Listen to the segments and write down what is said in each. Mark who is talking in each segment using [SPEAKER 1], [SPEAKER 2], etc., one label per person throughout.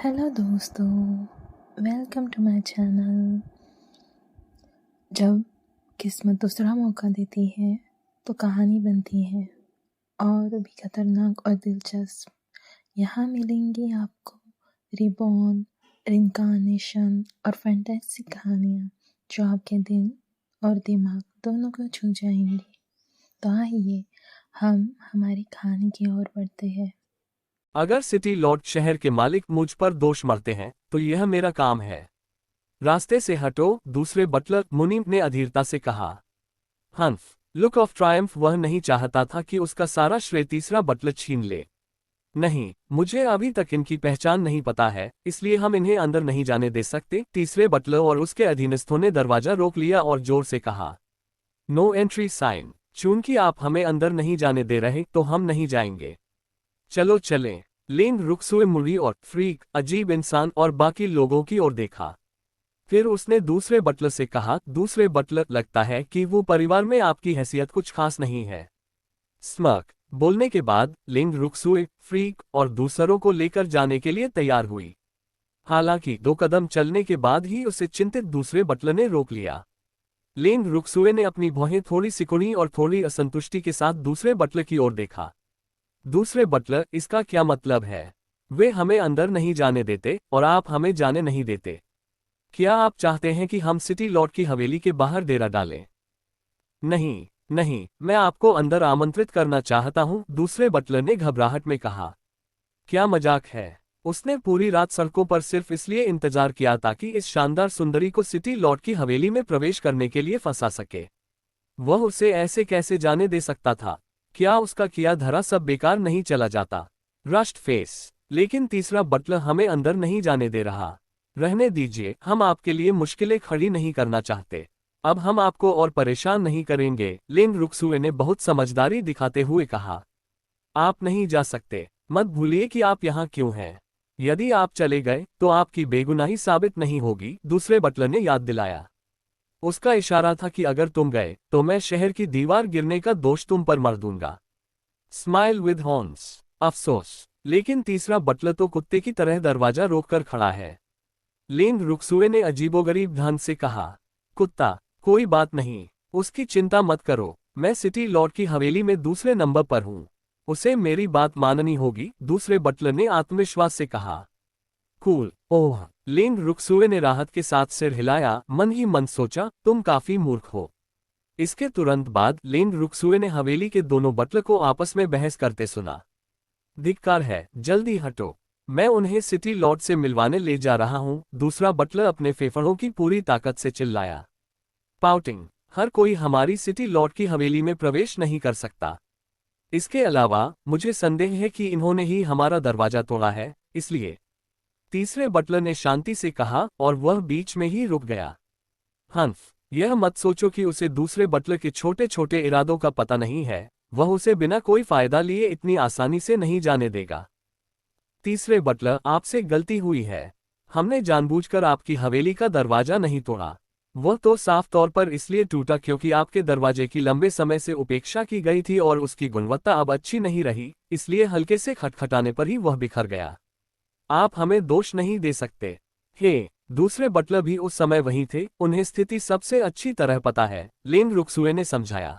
[SPEAKER 1] Hello दोस्तों, welcome to my channel. जब किस्मत दूसरा मौका देती है तो कहानी बनती है और भी खतरनाक और दिलचस्प। यहाँ मिलेंगी आपको रिबॉर्न, रिनकार्नेशन और फैंटेसी कहानियाँ जो आपके दिल और दिमाग दोनों को छू जाएंगी। तो आइए हम हमारी कहानी की ओर बढ़ते हैं।
[SPEAKER 2] अगर सिटी लॉर्ड शहर के मालिक मुझ पर दोष मरते हैं तो यह मेरा काम है। रास्ते से हटो, दूसरे बटलर मुनीम ने अधीरता से कहा। हंफ लुक ऑफ ट्रायम्फ वह नहीं चाहता था कि उसका सारा श्रेय तीसरा बटलर छीन ले। नहीं, मुझे अभी तक इनकी पहचान नहीं पता है, इसलिए हम इन्हें अंदर नहीं जाने दे सकते। तीसरे बटलर और उसके अधीनस्थों ने दरवाजा रोक लिया और जोर से कहा, नो एंट्री साइन। चूंकि आप हमें अंदर नहीं जाने दे रहे तो हम नहीं जाएंगे। चलो चलें। लेन रुकसुए मुड़ी और फ्रीक, अजीब इंसान और बाकी लोगों की ओर देखा। फिर उसने दूसरे बटलर से कहा, दूसरे बटलर, लगता है कि वो परिवार में आपकी हैसियत कुछ खास नहीं है। स्मर्क बोलने के बाद लेन रुकसुए, फ्रीक और दूसरों को लेकर जाने के लिए तैयार हुई। हालांकि 2 कदम चलने के बाद ही उसे चिंतित दूसरे बटलर ने रोक लिया। लेन रुकसुए ने अपनी भौहें थोड़ी सिकुड़ी और थोड़ी असंतुष्टि के साथ दूसरे बटलर की ओर देखा। दूसरे बटलर, इसका क्या मतलब है? वे हमें अंदर नहीं जाने देते और आप हमें जाने नहीं देते। क्या आप चाहते हैं कि हम सिटी लॉर्ड की हवेली के बाहर डेरा डालें? नहीं, नहीं, मैं आपको अंदर आमंत्रित करना चाहता हूं, दूसरे बटलर ने घबराहट में कहा। क्या मजाक है? उसने पूरी रात सड़कों पर सिर्फ इसलिए इंतजार किया ताकि इस शानदार सुंदरी को सिटी लॉर्ड की हवेली में प्रवेश करने के लिए फंसा सके। वह उसे ऐसे कैसे जाने दे सकता था? क्या उसका किया धरा सब बेकार नहीं चला जाता? Rushed face. लेकिन तीसरा बटलर हमें अंदर नहीं जाने दे रहा। रहने दीजिए, हम आपके लिए मुश्किलें खड़ी नहीं करना चाहते। अब हम आपको और परेशान नहीं करेंगे, लेन रुकसुए ने बहुत समझदारी दिखाते हुए कहा। आप नहीं जा सकते। मत भूलिए कि आप यहाँ क्यों हैं। यदि आप चले गए तो आपकी बेगुनाही साबित नहीं होगी, दूसरे बटलर ने याद दिलाया। उसका इशारा था कि अगर तुम गए तो मैं शहर की दीवार गिरने का दोष तुम पर मर दूंगा। Smile with horns. अफसोस, लेकिन तीसरा बटलर तो कुत्ते की तरह दरवाजा रोककर खड़ा है। लेन रुकसुए ने अजीबोगरीब ढंग से कहा, कुत्ता, कोई बात नहीं, उसकी चिंता मत करो। मैं सिटी लॉर्ड की हवेली में दूसरे नंबर पर हूं। उसे मेरी बात माननी होगी, दूसरे बटलर ने आत्मविश्वास से कहा। कूल। ओह, लेन रुकसुए ने राहत के साथ सिर हिलाया, मन ही मन सोचा, तुम काफी मूर्ख हो। इसके तुरंत बाद लेन रुकसुए ने हवेली के दोनों बटलर को आपस में बहस करते सुना। धिक्कार है, जल्दी हटो, मैं उन्हें सिटी लॉर्ड से मिलवाने ले जा रहा हूं, दूसरा बटलर अपने फेफड़ों की पूरी ताकत से चिल्लाया। पाउटिंग, हर कोई हमारी सिटी लॉर्ड की हवेली में प्रवेश नहीं कर सकता। इसके अलावा मुझे संदेह है कि इन्होंने ही हमारा दरवाजा तोड़ा है, इसलिए। तीसरे बटलर ने शांति से कहा और वह बीच में ही रुक गया। हंफ, यह मत सोचो कि उसे दूसरे बटलर के छोटे छोटे इरादों का पता नहीं है, वह उसे बिना कोई फायदा लिए इतनी आसानी से नहीं जाने देगा। तीसरे बटलर, आपसे गलती हुई है। हमने जानबूझकर आपकी हवेली का दरवाजा नहीं तोड़ा। वह तो साफ तौर पर इसलिए टूटा क्योंकि आपके दरवाजे की लंबे समय से उपेक्षा की गई थी और उसकी गुणवत्ता अब अच्छी नहीं रही, इसलिए हल्के से खटखटाने पर ही वह बिखर गया। आप हमें दोष नहीं दे सकते। हे, दूसरे बटलर भी उस समय वहीं थे, उन्हें स्थिति सबसे अच्छी तरह पता है, लेन रुकसुए ने समझाया।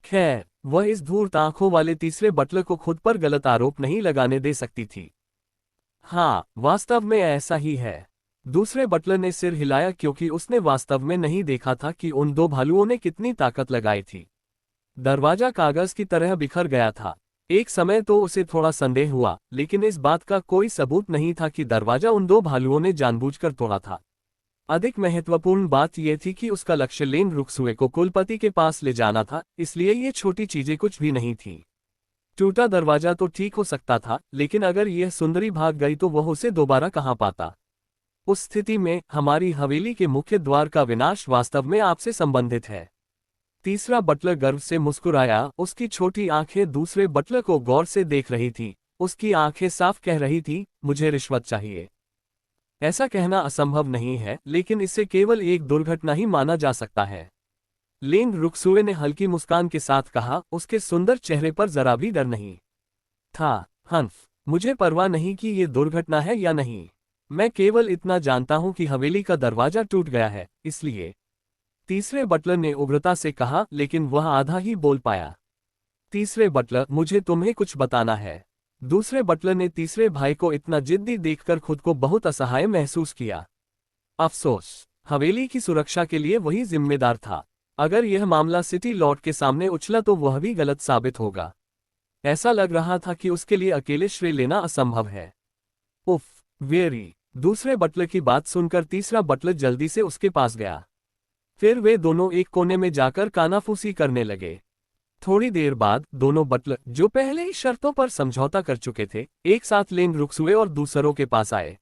[SPEAKER 2] खैर, वह इस धूर्त आंखों वाले तीसरे बटलर को खुद पर गलत आरोप नहीं लगाने दे सकती थी। हाँ, वास्तव में ऐसा ही है। दूसरे बटलर ने सिर हिलाया क्योंकि उसने वास्तव में नहीं देखा था कि उन 2 भालुओं ने कितनी ताकत लगाई थी। दरवाजा कागज की तरह बिखर गया था। एक समय तो उसे थोड़ा संदेह हुआ, लेकिन इस बात का कोई सबूत नहीं था कि दरवाजा उन 2 भालुओं ने जानबूझकर तोड़ा था। अधिक महत्वपूर्ण बात यह थी कि उसका लक्ष्य लेन रुकसुए को कुलपति के पास ले जाना था, इसलिए ये छोटी चीजें कुछ भी नहीं थी। टूटा दरवाजा तो ठीक हो सकता था, लेकिन अगर यह सुंदरी भाग गई तो वह उसे दोबारा कहां पाता? उस स्थिति में हमारी हवेली के मुख्य द्वार का विनाश वास्तव में आपसे संबंधित है। तीसरा बटलर गर्व से मुस्कुराया, उसकी छोटी आंखें दूसरे बटलर को गौर से देख रही थी। उसकी आंखें साफ कह रही थी, मुझे रिश्वत चाहिए। ऐसा कहना असंभव नहीं है, लेकिन इसे केवल एक दुर्घटना ही माना जा सकता है। लेन रुकसुए ने हल्की मुस्कान के साथ कहा, उसके सुंदर चेहरे पर जरा भी डर नहीं था। हंफ, मुझे परवाह नहीं कि ये दुर्घटना है या नहीं। मैं केवल इतना जानता हूं कि हवेली का दरवाजा टूट गया है, इसलिए। तीसरे बटलर ने उग्रता से कहा, लेकिन वह आधा ही बोल पाया। तीसरे बटलर, मुझे तुम्हें कुछ बताना है। दूसरे बटलर ने तीसरे भाई को इतना जिद्दी देखकर खुद को बहुत असहाय महसूस किया। अफसोस, हवेली की सुरक्षा के लिए वही जिम्मेदार था। अगर यह मामला सिटी लॉर्ड के सामने उछला तो वह भी गलत साबित होगा। ऐसा लग रहा था कि उसके लिए अकेले श्रेय लेना असंभव है। उफ, वेरी। दूसरे बटलर की बात सुनकर तीसरा बटलर जल्दी से उसके पास गया। फिर वे दोनों एक कोने में जाकर कानाफूसी करने लगे। थोड़ी देर बाद दोनों बटलर, जो पहले ही शर्तों पर समझौता कर चुके थे, एक साथ लेन रुकसुए और दूसरों के पास आए।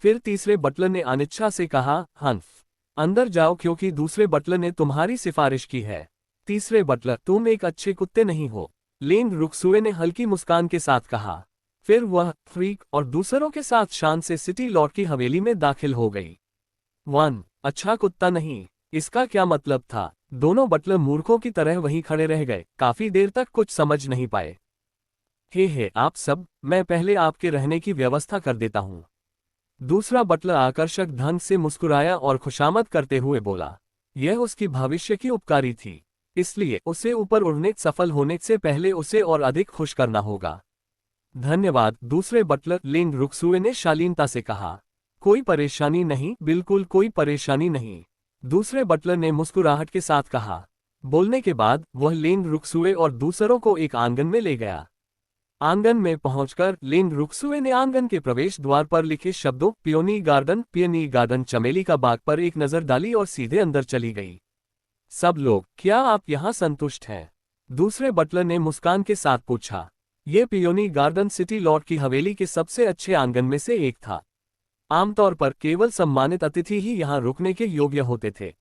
[SPEAKER 2] फिर तीसरे बटलर ने अनिच्छा से कहा, हंफ, अंदर जाओ क्योंकि दूसरे बटलर ने तुम्हारी सिफारिश की है। तीसरे बटलर, तुम एक अच्छे कुत्ते नहीं हो, लेन रुकसुए ने हल्की मुस्कान के साथ कहा। फिर वह फ्रीक और दूसरों के साथ शान से सिटी लॉर्ड की हवेली में दाखिल हो गई। 1. अच्छा कुत्ता नहीं, इसका क्या मतलब था? दोनों बटलर मूर्खों की तरह वहीं खड़े रह गए, काफी देर तक कुछ समझ नहीं पाए। हे आप सब, मैं पहले आपके रहने की व्यवस्था कर देता हूं। दूसरा बटलर आकर्षक ढंग से मुस्कुराया और खुशामद करते हुए बोला। यह उसकी भविष्य की उपकारी थी, इसलिए उसे ऊपर उड़ने सफल होने से पहले उसे और अधिक खुश करना होगा। धन्यवाद, दूसरे बटलर लेन रुकसुए ने शालीनता से कहा। कोई परेशानी नहीं, बिल्कुल कोई परेशानी नहीं, दूसरे बटलर ने मुस्कुराहट के साथ कहा। बोलने के बाद वह लेन रुकसुए और दूसरों को एक आंगन में ले गया। आंगन में पहुंचकर लेन रुकसुए ने आंगन के प्रवेश द्वार पर लिखे शब्दों पियोनी गार्डन चमेली का बाग पर एक नजर डाली और सीधे अंदर चली गई। सब लोग, क्या आप यहाँ संतुष्ट हैं? दूसरे बटलर ने मुस्कान के साथ पूछा। यह पियोनी गार्डन सिटी लॉर्ड की हवेली के सबसे अच्छे आंगन में से एक था। आमतौर पर केवल सम्मानित अतिथि ही यहाँ रुकने के योग्य होते थे।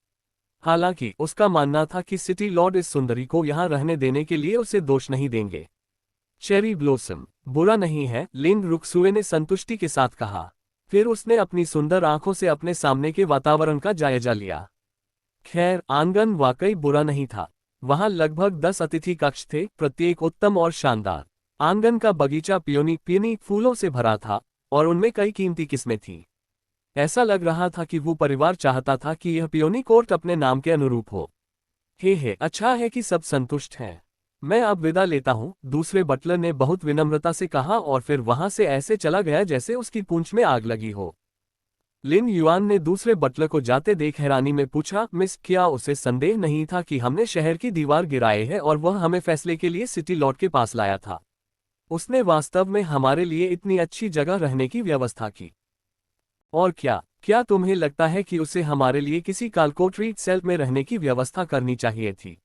[SPEAKER 2] हालांकि उसका मानना था कि सिटी लॉर्ड इस सुंदरी को यहाँ रहने देने के लिए उसे दोष नहीं देंगे। चेरी ब्लॉसम, बुरा नहीं है, लेन रुकसुए ने संतुष्टि के साथ कहा। फिर उसने अपनी सुंदर आंखों से अपने सामने के वातावरण का जायजा लिया। खैर, आंगन वाकई बुरा नहीं था। वहां लगभग 10 अतिथि कक्ष थे, प्रत्येक उत्तम और शानदार। आंगन का बगीचा पियोनी फूलों से भरा था और उनमें कई कीमती किस्में थीं। ऐसा लग रहा था कि वो परिवार चाहता था कि यह पियोनी कोर्ट अपने नाम के अनुरूप हो। अच्छा है कि सब संतुष्ट हैं। मैं अब विदा लेता हूं, दूसरे बटलर ने बहुत विनम्रता से कहा और फिर वहां से ऐसे चला गया जैसे उसकी पूंछ में आग लगी हो। लिन युआन ने दूसरे बटलर को जाते देख हैरानी में पूछा, मिस, क्या उसे संदेह नहीं था कि हमने शहर की दीवार गिराए है और वह हमें फैसले के लिए सिटी लॉर्ड के पास लाया था? उसने वास्तव में हमारे लिए इतनी अच्छी जगह रहने की व्यवस्था की। और क्या तुम्हें लगता है कि उसे हमारे लिए किसी कालकोट रीड सेल में रहने की व्यवस्था करनी चाहिए थी?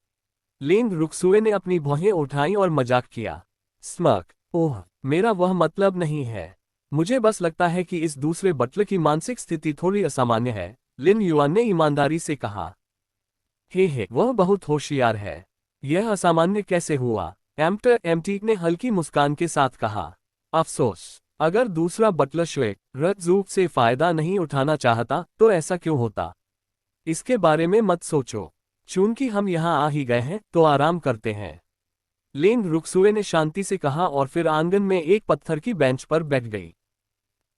[SPEAKER 2] लेन रुकसुए ने अपनी भौहें उठाई और मजाक किया। स्मक, ओह, मेरा वह मतलब नहीं है। मुझे बस लगता है कि इस दूसरे बटलर की मानसिक स्थिति थोड़ी असामान्य है, लिन युआन ने ईमानदारी से कहा। वह बहुत होशियार है। यह असामान्य कैसे हुआ? एम्टी ने हल्की मुस्कान के साथ कहा। अफसोस, अगर दूसरा बटलर श्वेक रजूक से फायदा नहीं उठाना चाहता तो ऐसा क्यों होता? इसके बारे में मत सोचो। चूंकि हम यहाँ आ ही गए हैं तो आराम करते हैं, लेन रुकसुए ने शांति से कहा और फिर आंगन में एक पत्थर की बेंच पर बैठ गई।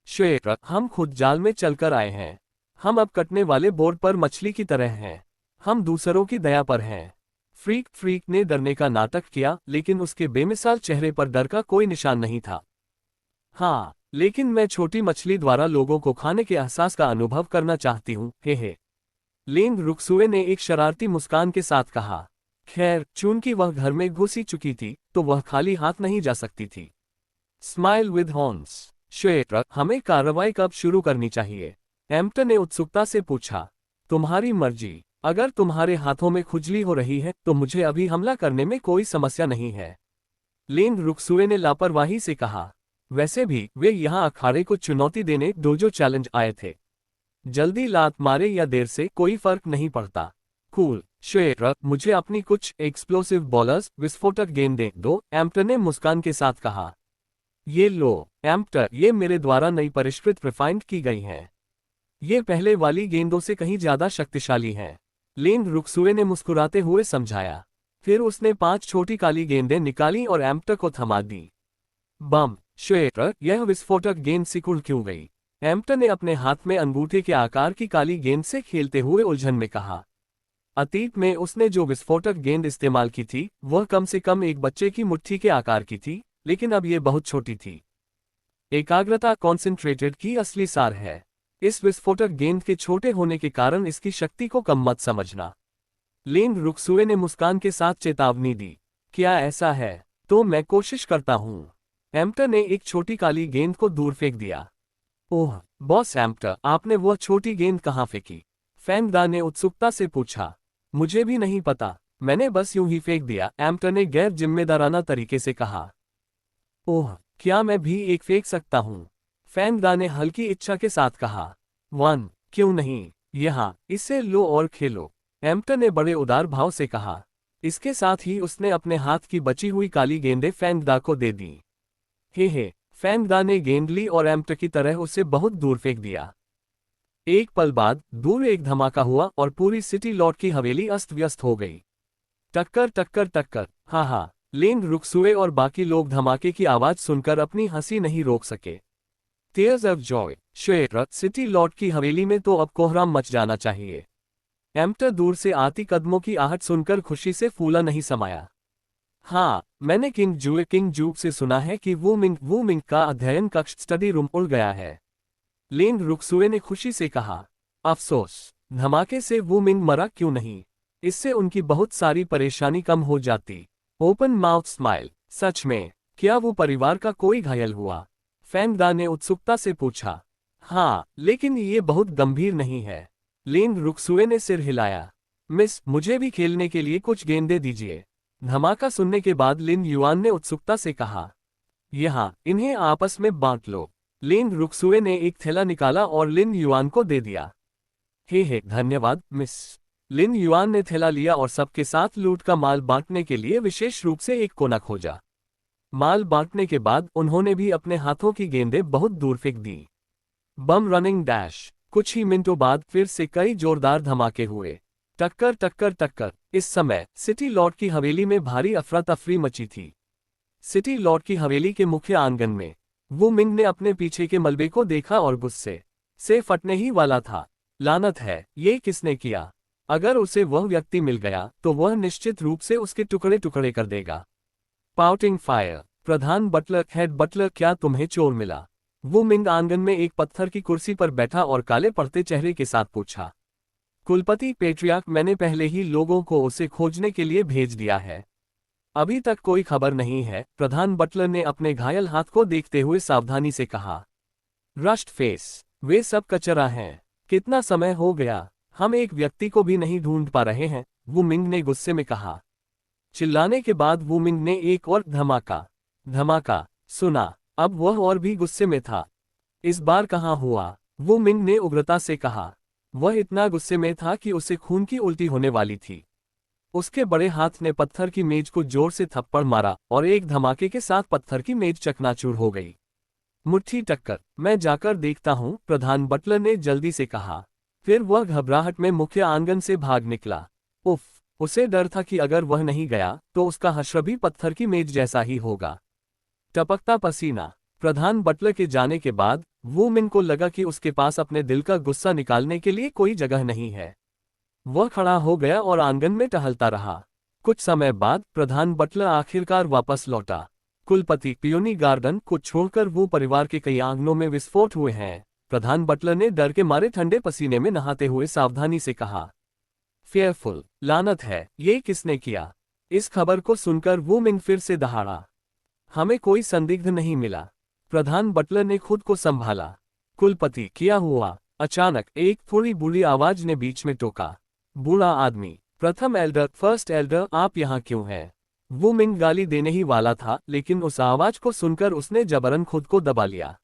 [SPEAKER 2] श्वेक, हम खुद जाल में चलकर आए हैं। हम अब कटने वाले बोर्ड पर मछली की तरह हैं। हम दूसरों की दया पर हैं। फ्रीक ने डरने का नाटक किया, लेकिन उसके बेमिसाल चेहरे पर डर का कोई निशान नहीं था। हाँ, लेकिन मैं छोटी मछली द्वारा लोगों को खाने के एहसास का अनुभव करना चाहती हूँ। लेन रुकसुए ने एक शरारती मुस्कान के साथ कहा। खैर, चूंकि वह घर में घुसी चुकी थी तो वह खाली हाथ नहीं जा सकती थी। Smile with horns. श्वेक, हमें कार्रवाई कब शुरू करनी चाहिए? एम्प्टन ने उत्सुकता से पूछा। तुम्हारी मर्जी। अगर तुम्हारे हाथों में खुजली हो रही है तो मुझे अभी हमला करने में कोई समस्या नहीं है, लेन रुकसुए ने लापरवाही से कहा। वैसे भी वे यहाँ अखाड़े को चुनौती देने डोजो चैलेंज आए थे। जल्दी लात मारे या देर से कोई फर्क नहीं पड़ता। कूल, श्वेक, मुझे अपनी कुछ एक्सप्लोसिव बॉलर्स विस्फोटक गेंदें दो, एम्प्टन ने मुस्कान के साथ कहा। ये लो एम्प्टर, ये मेरे द्वारा नई परिष्कृत रिफाइंड की गई हैं। ये पहले वाली गेंदों से कहीं ज्यादा शक्तिशाली हैं, लेन रुकसुए ने मुस्कुराते हुए समझाया। फिर उसने 5 छोटी काली गेंदें निकाली और एम्प्टर को थमा दी। बम, श्वेक, यह विस्फोटक गेंद सिकुड़ क्यों गई? एम्प्टर ने अपने हाथ में अंगूठे के आकार की काली गेंद से खेलते हुए उलझन में कहा। अतीत में उसने जो विस्फोटक गेंद इस्तेमाल की थी वह कम से कम एक बच्चे की मुट्ठी के आकार की थी, लेकिन अब यह बहुत छोटी थी। एकाग्रता कॉन्सेंट्रेटेड की असली सार है। इस विस्फोटक गेंद के छोटे होने के कारण इसकी शक्ति को कम मत समझना। लिन रुक्सुए ने मुस्कान के साथ चेतावनी दी। क्या ऐसा है? तो मैं कोशिश करता हूं। एम्प्टर ने एक छोटी काली गेंद को दूर फेंक दिया। ओह बॉस एम्प्टर, आपने वह छोटी गेंद कहाँ फेंकी? फैंग दा ने उत्सुकता से पूछा। मुझे भी नहीं पता, मैंने बस यूं ही फेंक दिया, एम्प्टर ने गैर जिम्मेदाराना तरीके से कहा। ओह, क्या मैं भी एक फेंक सकता हूँ? फैंग दा ने हल्की इच्छा के साथ कहा। 1, क्यों नहीं, यहाँ इसे लो और खेलो, एम्प्टर ने बड़े उदार भाव से कहा। इसके साथ ही उसने अपने हाथ की बची हुई काली गेंदें फैंग दा को दे दी। हे, फैंग दा ने गेंद ली और एम्प्टर की तरह उसे बहुत दूर फेंक दिया। एक पल बाद दूर एक धमाका हुआ और पूरी सिटी लॉर्ड की हवेली अस्त व्यस्त हो गई। टक्कर टक्कर टक्कर, हा, लिन रुक्सुए और बाकी लोग धमाके की आवाज सुनकर अपनी हंसी नहीं रोक सके। टीयर्स ऑफ जॉय, शेर, सिटी लॉर्ड की हवेली में तो अब कोहराम मच जाना चाहिए। एम्प्टर दूर से आती कदमों की आहट सुनकर खुशी से फूला नहीं समाया। हाँ, मैंने किंग जूक से सुना है कि वू मिंग का अध्ययन कक्ष स्टडी रूम उड़ गया है। लिन रुक्सुए ने खुशी से कहा। अफसोस, धमाके से वू मिंग मरा क्यों नहीं? इससे उनकी बहुत सारी परेशानी कम हो जाती। ओपन माउथ स्माइल, सच में, क्या वो परिवार का कोई घायल हुआ? फैंग दा ने उत्सुकता से पूछा। हाँ, लेकिन ये बहुत गंभीर नहीं है। लिन रुक्सुए ने सिर हिलाया। मिस, मुझे भी खेलने के लिए कुछ गेंदें दीजिए। धमाका सुनने के बाद लिन युआन ने उत्सुकता से कहा। यहाँ, इन्हें आपस में बांट लो। लिन रुक्सुए ने एक थैला निकाला और लिन युआन को दे दिया। हे, धन्यवाद मिस। लिन युआन ने थैला लिया और सबके साथ लूट का माल बांटने के लिए विशेष रूप से एक कोना खोजा। माल बांटने के बाद उन्होंने भी अपने हाथों की गेंदें बहुत दूर फेंक दी। बम रनिंग डैश, कुछ ही मिनटों बाद फिर से कई जोरदार धमाके हुए। टक्कर टक्कर टक्कर। इस समय सिटी लॉर्ड की हवेली में भारी अफरा तफरी मची थी। सिटी लॉर्ड की हवेली के मुख्य आंगन में वू मिंग ने अपने पीछे के मलबे को देखा और गुस्से से फटने ही वाला था। लानत है, ये किसने किया? अगर उसे वह व्यक्ति मिल गया तो वह निश्चित रूप से उसके टुकड़े टुकड़े कर देगा। पाउटिंग फायर, प्रधान बटलर, हेड बटलर, क्या तुम्हें चोर मिला? वू मिंग आंगन में एक पत्थर की कुर्सी पर बैठा और काले पड़ते चेहरे के साथ पूछा। कुलपति पेट्रियार्क, मैंने पहले ही लोगों को उसे खोजने के लिए भेज दिया है। अभी तक कोई खबर नहीं है, प्रधान बटलर ने अपने घायल हाथ को देखते हुए सावधानी से कहा। रस्ट फेस, वे सब कचरा हैं। कितना समय हो गया, हम एक व्यक्ति को भी नहीं ढूंढ पा रहे हैं, वू मिंग ने गुस्से में कहा। चिल्लाने के बाद वू मिंग ने एक और धमाका सुना। अब वह और भी गुस्से में था। इस बार कहाँ हुआ? वू मिंग ने उग्रता से कहा। वह इतना गुस्से में था कि उसे खून की उल्टी होने वाली थी। उसके बड़े हाथ ने पत्थर की मेज को जोर से थप्पड़ मारा और एक धमाके के साथ पत्थर की मेज चकनाचूर हो गई। मुट्ठी टक्कर, मैं जाकर देखता हूं, प्रधान बटलर ने जल्दी से कहा। फिर वह घबराहट में मुख्य आंगन से भाग निकला। उफ, उसे डर था कि अगर वह नहीं गया तो उसका हश्र भी पत्थर की मेज जैसा ही होगा। टपकता पसीना, प्रधान बटलर के जाने के बाद वू मिंग को लगा कि उसके पास अपने दिल का गुस्सा निकालने के लिए कोई जगह नहीं है। वह खड़ा हो गया और आंगन में टहलता रहा। कुछ समय बाद प्रधान बटलर आखिरकार वापस लौटा। कुलपति, पियोनी गार्डन को छोड़कर वो परिवार के कई आंगनों में विस्फोट हुए हैं। प्रधान बटलर ने डर के मारे ठंडे पसीने में नहाते हुए सावधानी से कहा। फेयरफुल, लानत है, ये किसने किया? इस खबर को सुनकर वू मिंग फिर से दहाड़ा। हमें कोई संदिग्ध नहीं मिला। प्रधान बटलर ने खुद को संभाला। कुलपति, क्या हुआ? अचानक एक थोड़ी बुरी आवाज ने बीच में टोका। बूढ़ा आदमी, प्रथम एल्डर, फर्स्ट एल्डर, आप यहाँ क्यों हैं? वू मिंग गाली देने ही वाला था, लेकिन उस आवाज को सुनकर उसने जबरन खुद को दबा लिया।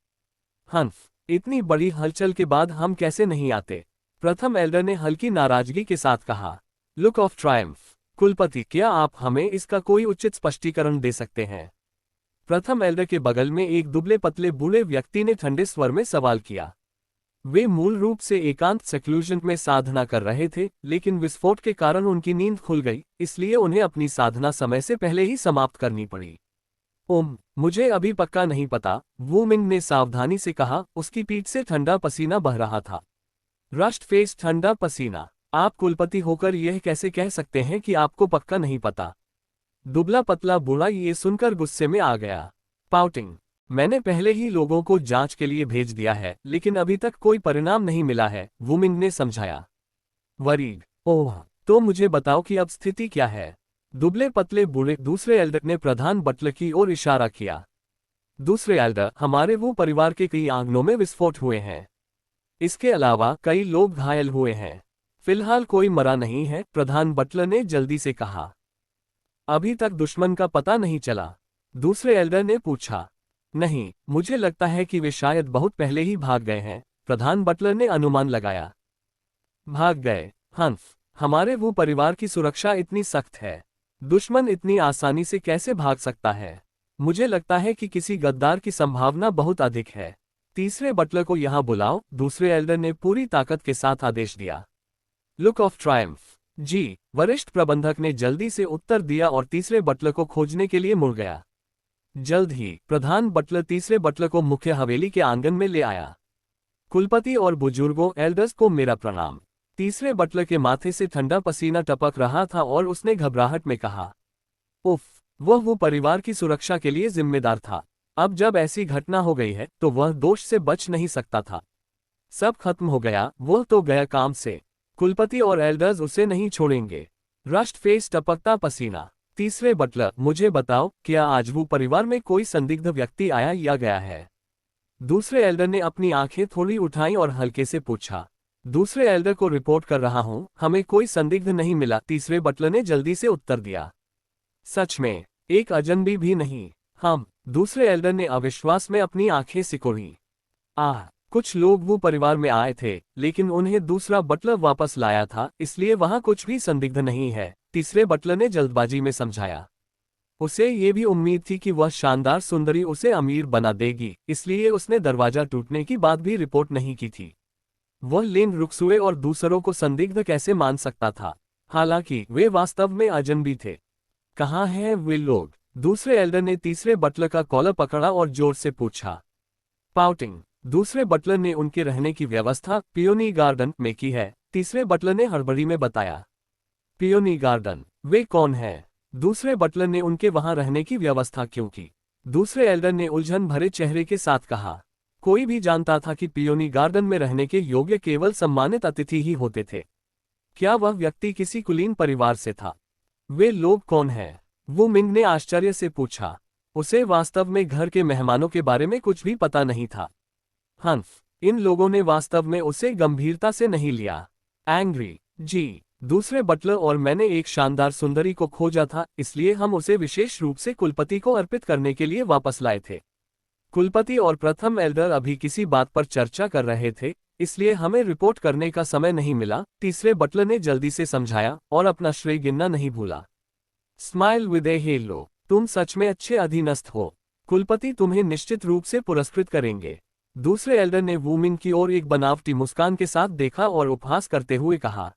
[SPEAKER 2] हंफ, इतनी बड़ी हलचल के बाद हम कैसे नहीं आते? प्रथम एल्डर ने हल्की नाराजगी के साथ कहा। लुक ऑफ ट्रायम्फ, कुलपति, क्या आप हमें इसका कोई उचित स्पष्टीकरण दे सकते हैं? प्रथम एल्डर के बगल में एक दुबले पतले बूढ़े व्यक्ति ने ठंडे स्वर में सवाल किया। वे मूल रूप से एकांत सेक्लूजन में साधना कर रहे थे, लेकिन विस्फोट के कारण उनकी नींद खुल गई, इसलिए उन्हें अपनी साधना समय से पहले ही समाप्त करनी पड़ी। मुझे अभी पक्का नहीं पता, वू मिंग ने सावधानी से कहा, उसकी पीठ से ठंडा पसीना बह रहा था। रस्ट फेस ठंडा पसीना। आप कुलपति होकर यह कैसे कह सकते हैं कि आपको पक्का नहीं पता? दुबला पतला बूढ़ा ये सुनकर गुस्से में आ गया। पाउटिंग। मैंने पहले ही लोगों को जांच के लिए भेज दिया है, लेकिन अभी तक कोई परिणाम नहीं मिला है, वू मिंग ने समझाया। वरीग। ओह, तो मुझे बताओ कि अब स्थिति क्या है? दुबले पतले बूढ़े दूसरे एल्डर ने प्रधान बटलर की ओर इशारा किया। दूसरे एल्डर, हमारे वो परिवार के कई आंगनों में विस्फोट हुए हैं। इसके अलावा कई लोग घायल हुए हैं। फिलहाल कोई मरा नहीं है, प्रधान बटलर ने जल्दी से कहा। अभी तक दुश्मन का पता नहीं चला? दूसरे एल्डर ने पूछा। नहीं, मुझे लगता है कि वे शायद बहुत पहले ही भाग गए हैं, प्रधान बटलर ने अनुमान लगाया। भाग गए? हंफ, हमारे वो परिवार की सुरक्षा इतनी सख्त है, दुश्मन इतनी आसानी से कैसे भाग सकता है? मुझे लगता है कि किसी गद्दार की संभावना बहुत अधिक है। तीसरे बटलर को यहां बुलाओ, दूसरे एल्डर ने पूरी ताकत के साथ आदेश दिया। Look of Triumph. जी, वरिष्ठ प्रबंधक ने जल्दी से उत्तर दिया और तीसरे बटलर को खोजने के लिए मुड़ गया। जल्द ही प्रधान बटलर तीसरे बटलर को मुख्य हवेली के आंगन में ले आया। कुलपति और बुजुर्गों एल्डर्स को मेरा प्रणाम। तीसरे बटलर के माथे से ठंडा पसीना टपक रहा था और उसने घबराहट में कहा। उफ, वह वो परिवार की सुरक्षा के लिए जिम्मेदार था। अब जब ऐसी घटना हो गई है तो वह दोष से बच नहीं सकता था। सब खत्म हो गया, वह तो गया काम से। कुलपति और एल्डर्स उसे नहीं छोड़ेंगे। रस्ट फेस टपकता पसीना। तीसरे बटलर, मुझे बताओ, क्या आज वो परिवार में कोई संदिग्ध व्यक्ति आया या गया है? दूसरे एल्डर ने अपनी आंखें थोड़ी उठाई और हल्के से पूछा। दूसरे एल्डर को रिपोर्ट कर रहा हूं, हमें कोई संदिग्ध नहीं मिला, तीसरे बटलर ने जल्दी से उत्तर दिया। सच में? एक अजनबी भी नहीं? हम। दूसरे एल्डर ने अविश्वास में अपनी आंखें सिकोड़ी। कुछ लोग वो परिवार में आए थे, लेकिन उन्हें दूसरा बटलर वापस लाया था, इसलिए वहां कुछ भी संदिग्ध नहीं है, तीसरे बटलर ने जल्दबाजी में समझाया। उसे ये भी उम्मीद थी कि वह शानदार सुंदरी उसे अमीर बना देगी, इसलिए उसने दरवाजा टूटने की बात भी रिपोर्ट नहीं की थी। वह लेन रुकसुए और दूसरों को संदिग्ध कैसे मान सकता था? हालांकि वे वास्तव में अजनबी थे। कहाँ हैं वे लोग? दूसरे एल्डर ने तीसरे बटलर का कॉलर पकड़ा और जोर से पूछा। पाउटिंग। दूसरे बटलर ने उनके रहने की व्यवस्था पियोनी गार्डन में की है, तीसरे बटलर ने हड़बड़ी में बताया। Peony garden? वे कौन है? दूसरे बटलर ने उनके वहां रहने की व्यवस्था क्यों की? दूसरे एल्डर ने उलझन भरे चेहरे के साथ कहा। कोई भी जानता था कि पियोनी गार्डन में रहने के योग्य केवल सम्मानित अतिथि ही होते थे। क्या वह व्यक्ति किसी कुलीन परिवार से था? वे लोग कौन हैं? वू मिंग ने आश्चर्य से पूछा। उसे वास्तव में घर के मेहमानों के बारे में कुछ भी पता नहीं था। हंफ, इन लोगों ने वास्तव में उसे गंभीरता से नहीं लिया। एंग्री। जी, दूसरे बटलर और मैंने एक शानदार सुंदरी को खोजा था, इसलिए हम उसे विशेष रूप से कुलपति को अर्पित करने के लिए वापस लाए थे। कुलपति और प्रथम एल्डर अभी किसी बात पर चर्चा कर रहे थे, इसलिए हमें रिपोर्ट करने का समय नहीं मिला, तीसरे बटलर ने जल्दी से समझाया और अपना श्रेय गिनना नहीं भूला। Smile with A hello. तुम सच में अच्छे अधीनस्थ हो। कुलपति तुम्हें निश्चित रूप से पुरस्कृत करेंगे। दूसरे एल्डर ने वू मिंग की ओर एक बनावटी मुस्कान के साथ देखा और उपहास करते हुए कहा।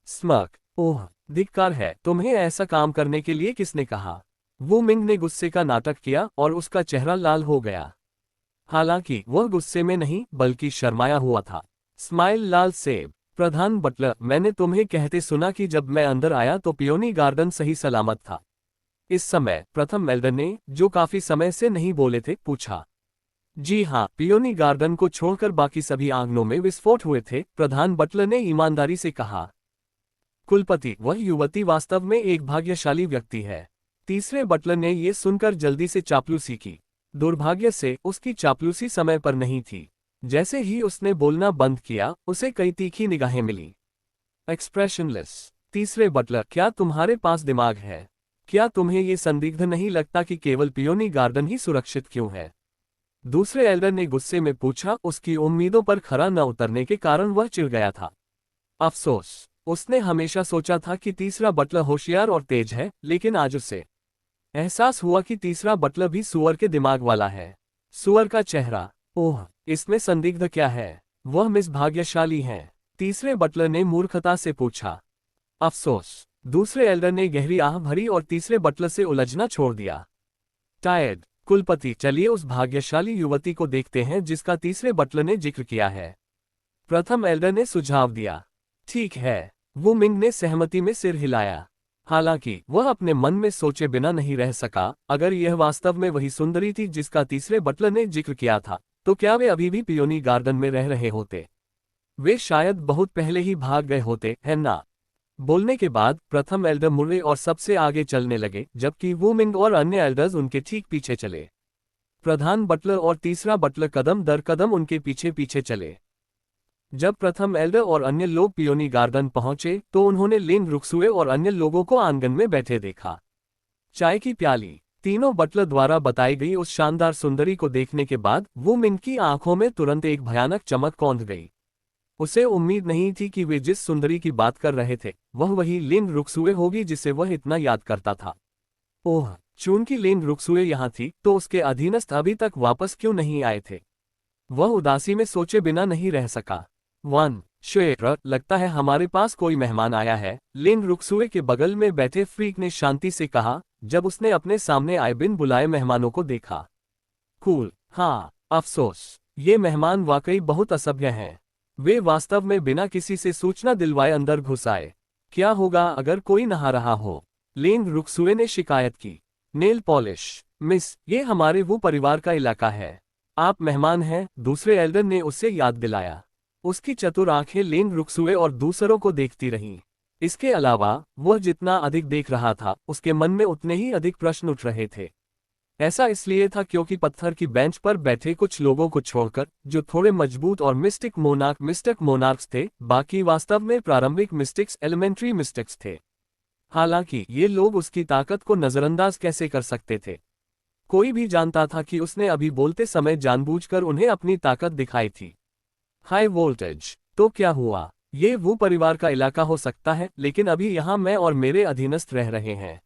[SPEAKER 2] स्मर्क। ओह, धिक्कार है, तुम्हें ऐसा काम करने के लिए किसने कहा? वू मिंग ने गुस्से का नाटक किया और उसका चेहरा लाल हो गया। हालांकि वह गुस्से में नहीं बल्कि शर्माया हुआ था। स्माइल लाल सेब। प्रधान बटलर, मैंने तुम्हें कहते सुना कि जब मैं अंदर आया तो पियोनी गार्डन सही सलामत था। इस समय प्रथम एल्डर ने, जो काफी समय से नहीं बोले थे, पूछा। जी हाँ, पियोनी गार्डन को छोड़कर बाकी सभी आंगनों में विस्फोट हुए थे, प्रधान बटलर ने ईमानदारी से कहा। कुलपति, वह युवती वास्तव में एक भाग्यशाली व्यक्ति है। तीसरे बटलर ने यह सुनकर जल्दी से चापलूसी की। दुर्भाग्य से उसकी चापलूसी समय पर नहीं थी। जैसे ही उसने बोलना बंद किया, उसे कई तीखी निगाहें मिली। एक्सप्रेशनलेस। तीसरे बटलर, क्या तुम्हारे पास दिमाग है? क्या तुम्हें यह संदिग्ध नहीं लगता कि केवल पियोनी गार्डन ही सुरक्षित क्यों है? दूसरे एल्डर ने गुस्से में पूछा। उसकी उम्मीदों पर खरा न उतरने के कारण वह चिढ़ गया था। अफसोस, उसने हमेशा सोचा था कि तीसरा बटलर होशियार और तेज है, लेकिन आज उसे एहसास हुआ कि तीसरा बटलर भी सुअर के दिमाग वाला है। सुअर का चेहरा। ओह, इसमें संदिग्ध क्या है? वह मिस भाग्यशाली हैं। तीसरे बटलर ने मूर्खता से पूछा। अफसोस। दूसरे एल्डर ने गहरी आह भरी और तीसरे बटलर से उलझना छोड़ दिया। टायर्ड कुलपति, चलिए उस भाग्यशाली युवती को देखते हैं जिसका तीसरे बटलर ने जिक्र किया है। प्रथम एल्डर ने सुझाव दिया। ठीक है, वू मिंग ने सहमति में सिर हिलाया। हालांकि वह अपने मन में सोचे बिना नहीं रह सका, अगर यह वास्तव में वही सुंदरी थी जिसका तीसरे बटलर ने जिक्र किया था, तो क्या वे अभी भी पियोनी गार्डन में रह रहे होते? वे शायद बहुत पहले ही भाग गए होते, है ना? बोलने के बाद प्रथम एल्डर मुड़े और सबसे आगे चलने लगे, जबकि वू मिंग और अन्य एल्डर्स उनके ठीक पीछे चले। प्रधान बटलर और तीसरा बटलर कदम दर कदम उनके पीछे पीछे चले। जब प्रथम एल्डर और अन्य लोग पियोनी गार्डन पहुंचे तो उन्होंने लेन रुक्सुए और अन्य लोगों को आंगन में बैठे देखा। चाय की प्याली। तीनों बटलर द्वारा बताई गई उस शानदार सुंदरी को देखने के बाद वू मिंग की आंखों में तुरंत एक भयानक चमक कौंध गई। उसे उम्मीद नहीं थी कि वे जिस सुंदरी की बात कर रहे थे वह वही लेन रुक्सुए होगी जिसे वह इतना याद करता था। ओह, चूंकि लेन रुक्सुए यहाँ थी तो उसके अधीनस्थ अभी तक वापस क्यों नहीं आए थे? वह उदासी में सोचे बिना नहीं रह सका। वन श्वेर, लगता है हमारे पास कोई मेहमान आया है, लेन रुक्सुए के बगल में बैठे फ्रीक ने शांति से कहा, जब उसने अपने सामने आए बिन बुलाए मेहमानों को देखा। कूल, हाँ, अफसोस, ये मेहमान वाकई बहुत असभ्य हैं। वे वास्तव में बिना किसी से सूचना दिलवाए अंदर घुस आए। क्या होगा अगर कोई नहा रहा हो? लेन रुक्सुए ने शिकायत की। नेल पॉलिश, मिस, ये हमारे वो परिवार का इलाका है। आप मेहमान हैं, दूसरे एल्डर ने उसे याद दिलाया। उसकी चतुर आंखें लेन रुक्सुए और दूसरों को देखती रहीं। इसके अलावा वह जितना अधिक देख रहा था उसके मन में उतने ही अधिक प्रश्न उठ रहे थे। ऐसा इसलिए था क्योंकि पत्थर की बेंच पर बैठे कुछ लोगों को छोड़कर, जो थोड़े मजबूत और मिस्टिक मोनार्क्स थे, बाकी वास्तव में प्रारंभिक मिस्टिक्स, एलिमेंट्री मिस्टिक्स थे। हालांकि ये लोग उसकी ताकत को नजरअंदाज कैसे कर सकते थे? कोई भी जानता था कि उसने अभी बोलते समय जानबूझकर उन्हें अपनी ताकत दिखाई थी। हाई वोल्टेज, तो क्या हुआ? ये वो परिवार का इलाका हो सकता है, लेकिन अभी यहाँ मैं और मेरे अधीनस्थ रह रहे हैं।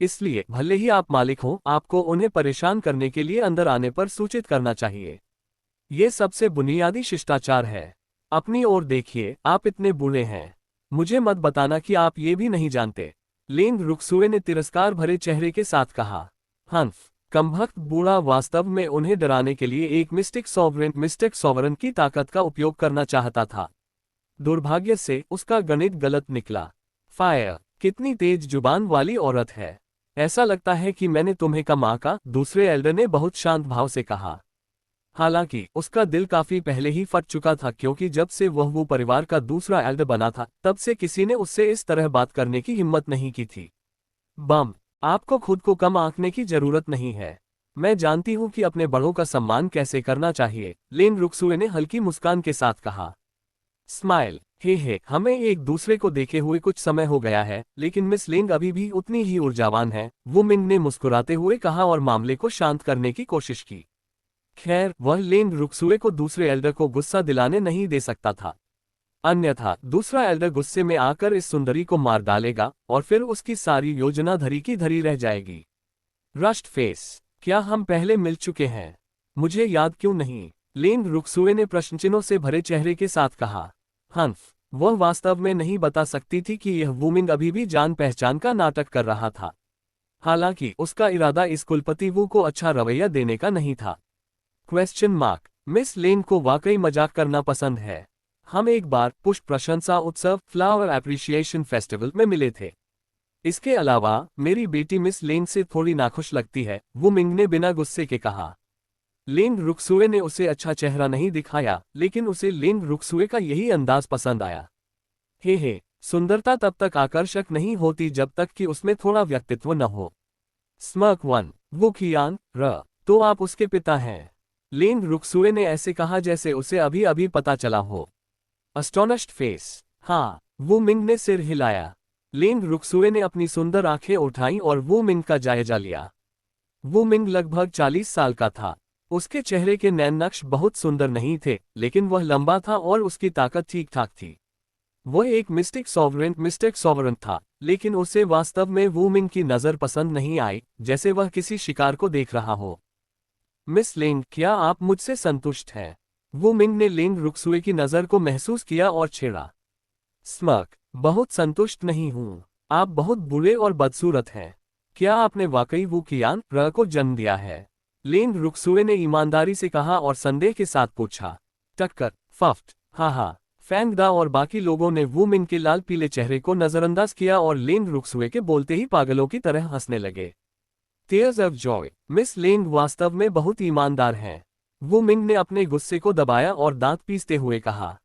[SPEAKER 2] इसलिए भले ही आप मालिक हो, आपको उन्हें परेशान करने के लिए अंदर आने पर सूचित करना चाहिए। ये सबसे बुनियादी शिष्टाचार है। अपनी ओर देखिए, आप इतने बुरे हैं। मुझे मत बताना कि आप ये भी नहीं जानते। लेन रुक्सुए ने तिरस्कार भरे चेहरे के साथ कहा। हंफ, कमबख्त बूढ़ा वास्तव में उन्हें डराने के लिए एक मिस्टिक सॉवरन की ताकत का उपयोग करना चाहता था। दुर्भाग्य से उसका गणित गलत निकला। फायर, कितनी तेज जुबान वाली औरत है। ऐसा लगता है कि मैंने तुम्हें कम आंका, दूसरे एल्डर ने बहुत शांत भाव से कहा। हालांकि उसका दिल काफी पहले ही फट चुका था, क्योंकि जब से वह वो परिवार का दूसरा एल्डर बना था तब से किसी ने उससे इस तरह बात करने की हिम्मत नहीं की थी। बम, आपको खुद को कम आंकने की जरूरत नहीं है। मैं जानती हूं कि अपने बड़ों का सम्मान कैसे करना चाहिए, लेन रुक्सुए ने हल्की मुस्कान के साथ कहा। स्माइल, हे, हमें एक दूसरे को देखे हुए कुछ समय हो गया है, लेकिन मिस लेंग अभी भी उतनी ही ऊर्जावान है, वो मिंग ने मुस्कुराते हुए कहा और मामले को शांत करने की कोशिश की। खैर, वह लेन रुक्सुए को दूसरे एल्डर को गुस्सा दिलाने नहीं दे सकता था। अन्यथा दूसरा एल्डर गुस्से में आकर इस सुंदरी को मार डालेगा और फिर उसकी सारी योजना धरी की धरी रह जाएगी। रश्ड फेस, क्या हम पहले मिल चुके हैं? मुझे याद क्यों नहीं? लेन रुक्सुए ने प्रश्नचिन्हों से भरे चेहरे के साथ कहा। हंफ, वह वास्तव में नहीं बता सकती थी कि यह वूमिंग अभी भी जान पहचान का नाटक कर रहा था। हालांकि उसका इरादा इस कुलपति वू को अच्छा रवैया देने का नहीं था। क्वेश्चन मार्क, मिस लेन को वाकई मजाक करना पसंद है। हम एक बार पुष्प प्रशंसा उत्सव, फ्लावर एप्रिशिएशन फेस्टिवल में मिले थे। इसके अलावा मेरी बेटी मिस लेन से थोड़ी नाखुश लगती है, वो मिंग ने बिना गुस्से के कहा। लेन रुक्सुए ने उसे अच्छा चेहरा नहीं दिखाया, लेकिन उसे लेन रुक्सुए का यही अंदाज पसंद आया। हे, सुंदरता तब तक आकर्षक नहीं होती जब तक कि उसमें थोड़ा व्यक्तित्व न हो। स्मर्क वन, वो खियान तो आप उसके पिता हैं। लेन रुक्सुए ने ऐसे कहा जैसे उसे अभी अभी पता चला हो। अस्टोनिश्ड फेस, हाँ, वो मिंग ने सिर हिलाया। लेन रुक्सुए ने अपनी सुंदर आंखें उठाईं और वो मिंग का जायजा लिया। वो मिंग लगभग 40 साल का था। उसके चेहरे के नैन नक्श बहुत सुंदर नहीं थे, लेकिन वह लंबा था और उसकी ताकत ठीक ठाक थी। वह एक मिस्टिक सॉवरन था, लेकिन उसे वास्तव में वो मिंग की नज़र पसंद नहीं आई, जैसे वह किसी शिकार को देख रहा हो। मिस लेंग, क्या आप मुझसे संतुष्ट हैं? वो मिंग ने लेंग रुक्सुए की नज़र को महसूस किया और छेड़ा। स्मर्क, बहुत संतुष्ट नहीं हूं। आप बहुत बुरे और बदसूरत हैं। क्या आपने वाकई वू कियान र को जन्म दिया है? लेन रुक्सुए ने ईमानदारी से कहा और संदेह के साथ पूछा। टक्कर, फफ्ट, हाँ। फैंग दा और बाकी लोगों ने वू मिंग के लाल पीले चेहरे को नजरअंदाज किया और लेन रुक्सुए के बोलते ही पागलों की तरह हंसने लगे। Tears of joy, miss Leng वास्तव में बहुत ईमानदार हैं। वू मिंग ने अपने गुस्से को दबाया और दांत पीसते हुए कहा।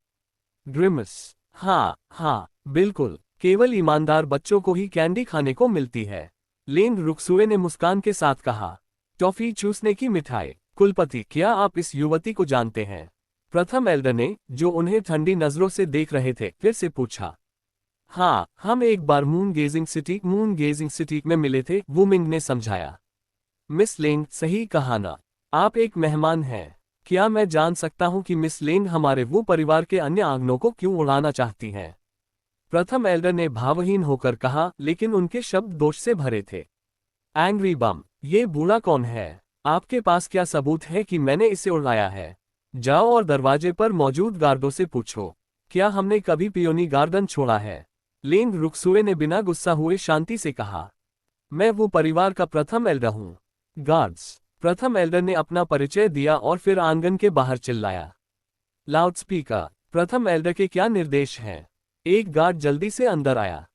[SPEAKER 2] ग्रिमस, हाँ, बिल्कुल, केवल ईमानदार बच्चों को ही कैंडी खाने को मिलती है। लेन रुक्सुए ने मुस्कान के साथ कहा। टॉफी चूसने की मिठाई। कुलपति, क्या आप इस युवती को जानते हैं? प्रथम एल्डर ने, जो उन्हें ठंडी नजरों से देख रहे थे, फिर से पूछा। हाँ, हम एक बार मून गेजिंग सिटी में मिले थे, वू मिंग ने समझाया। मिस लेंग, सही कहा ना? आप एक मेहमान हैं। क्या मैं जान सकता हूं कि मिस लेंग हमारे वो परिवार के अन्य आंगनों को क्यों उड़ाना चाहती हैं? प्रथम एल्डर ने भावहीन होकर कहा, लेकिन उनके शब्द दोष से भरे थे। एंग्री बम, ये बूढ़ा कौन है? आपके पास क्या सबूत है कि मैंने इसे उड़ाया है? जाओ और दरवाजे पर मौजूद गार्डों से पूछो, क्या हमने कभी पियोनी गार्डन छोड़ा है? लेंग रुक्सुए ने बिना गुस्सा हुए शांति से कहा। मैं वो परिवार का प्रथम एल्डर हूँ। गार्ड्स, प्रथम एल्डर ने अपना परिचय दिया और फिर आंगन के बाहर चिल्लाया। लाउडस्पीकर, प्रथम एल्डर के क्या निर्देश हैं? एक गार्ड जल्दी से अंदर आया।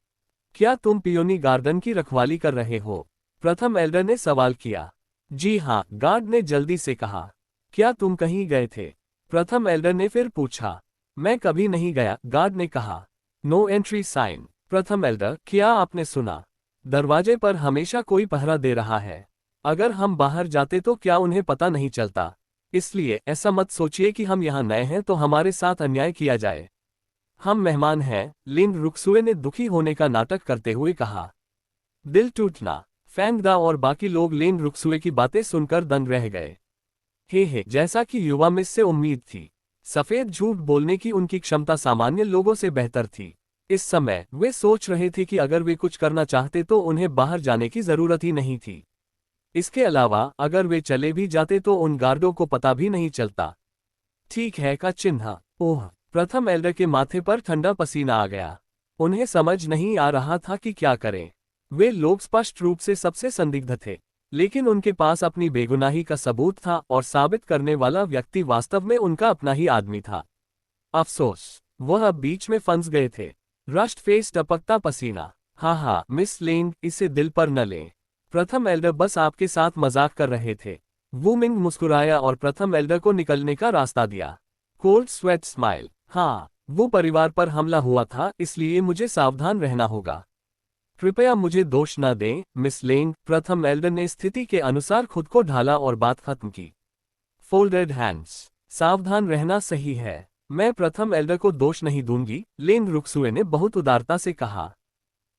[SPEAKER 2] क्या तुम पियोनी गार्डन की रखवाली कर रहे हो? प्रथम एल्डर ने सवाल किया। जी हाँ, गार्ड ने जल्दी से कहा। क्या तुम कहीं गए थे? प्रथम एल्डर ने फिर पूछा। मैं कभी नहीं गया, गार्ड ने कहा। No entry sign. प्रथम एल्डर, क्या आपने सुना? दरवाजे पर हमेशा कोई पहरा दे रहा है। अगर हम बाहर जाते तो क्या उन्हें पता नहीं चलता? इसलिए ऐसा मत सोचिए कि हम यहाँ नए हैं तो हमारे साथ अन्याय किया जाए। हम मेहमान हैं, लिन रुक्सुए ने दुखी होने का नाटक करते हुए कहा। दिल टूटना। फैंग दा और बाकी लोग लिन रुक्सुए की बातें सुनकर दंग रह गए। हे, जैसा कि युवा मिस से उम्मीद थी। सफेद झूठ बोलने की उनकी क्षमता सामान्य लोगों से बेहतर थी। इस समय वे सोच रहे थे कि अगर वे कुछ करना चाहते तो उन्हें बाहर जाने की जरूरत ही नहीं थी। इसके अलावा अगर वे चले भी जाते तो उन गार्डों को पता भी नहीं चलता। ठीक है का चिन्ह। ओह, प्रथम एल्डर के माथे पर ठंडा पसीना आ गया। उन्हें समझ नहीं आ रहा था कि क्या करें। वे लोग स्पष्ट रूप से सबसे संदिग्ध थे, लेकिन उनके पास अपनी बेगुनाही का सबूत था और साबित करने वाला व्यक्ति वास्तव में उनका अपना ही आदमी था। अफसोस, वह अब बीच में फंस गए थे। रस्ट फेस टपकता पसीना। हाँ, मिस लेंग, इसे दिल पर न लें। प्रथम एल्डर बस आपके साथ मजाक कर रहे थे। वू मिंग मुस्कुराया और प्रथम एल्डर को निकलने का रास्ता दिया। Cold sweat smile. हाँ, वो परिवार पर हमला हुआ था, इसलिए मुझे सावधान रहना होगा। कृपया मुझे दोष न दें, मिस लेंग। प्रथम एल्डर ने स्थिति के अनुसार खुद को ढाला और बात खत्म की। Folded hands. सावधान रहना सही है। मैं प्रथम एल्डर को दोष नहीं दूंगी, लेन रुक्सुए ने बहुत उदारता से कहा।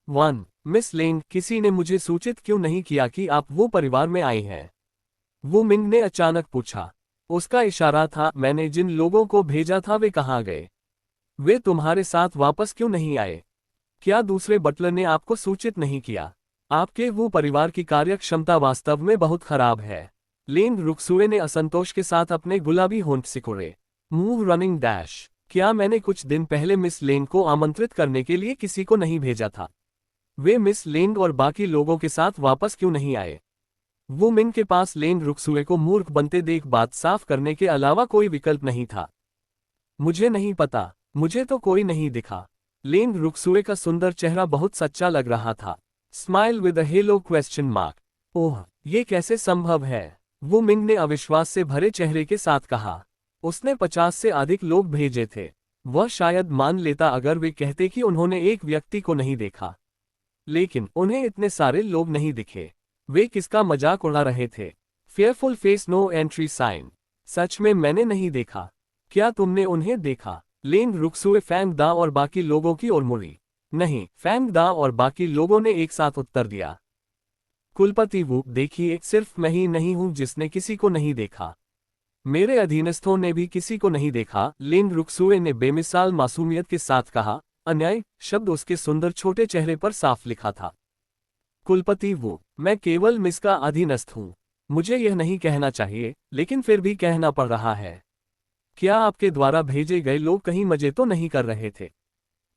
[SPEAKER 2] 1. मिस लेन, किसी ने मुझे सूचित क्यों नहीं किया कि आप वो परिवार में आई हैं? वो मिंग ने अचानक पूछा। उसका इशारा था। मैंने जिन लोगों को भेजा था वे कहाँ गए? वे तुम्हारे साथ वापस क्यों नहीं आए? क्या दूसरे बटलर ने आपको सूचित नहीं किया? आपके वो परिवार की कार्यक्षमता वास्तव में बहुत खराब है। लेन रुक्सुए ने असंतोष के साथ अपने गुलाबी होंठ सिकुड़े। Move running dash. क्या मैंने कुछ दिन पहले मिस लेन को आमंत्रित करने के लिए किसी को नहीं भेजा था? वे मिस लेंग और बाकी लोगों के साथ वापस क्यों नहीं आए? वो मिंग के पास लेन रुक्सुए को मूर्ख बनते देख बात साफ करने के अलावा कोई विकल्प नहीं था। मुझे नहीं पता, मुझे तो कोई नहीं दिखा। लेन रुक्सुए का सुंदर चेहरा बहुत सच्चा लग रहा था। Smile with a hello question mark. Oh, ये कैसे संभव है? वो मिंग ने अविश्वास से भरे चेहरे के साथ कहा। उसने 50 से अधिक लोग भेजे थे। वह शायद मान लेता अगर वे कहते कि उन्होंने एक व्यक्ति को नहीं देखा, लेकिन उन्हें इतने सारे लोग नहीं दिखे। वे किसका मजाक उड़ा रहे थे? Fearful face, no entry sign. सच में मैंने नहीं देखा। क्या तुमने उन्हें देखा? लेन रुक्सुए फैंग दा और बाकी लोगों की ओर मुड़ी। नहीं, फैंग दा और बाकी लोगों ने एक साथ उत्तर दिया। कुलपति वू, देखिए, सिर्फ मैं ही नहीं हूं जिसने किसी को नहीं देखा। मेरे अधीनस्थों ने भी किसी को नहीं देखा। लेन रुक्सुए ने बेमिसाल मासूमियत के साथ कहा। अन्याय शब्द उसके सुंदर छोटे चेहरे पर साफ लिखा था। कुलपति वू, मैं केवल मिस का अधीनस्थ हूं। मुझे यह नहीं कहना चाहिए, लेकिन फिर भी कहना पड़ रहा है। क्या आपके द्वारा भेजे गए लोग कहीं मजे तो नहीं कर रहे थे?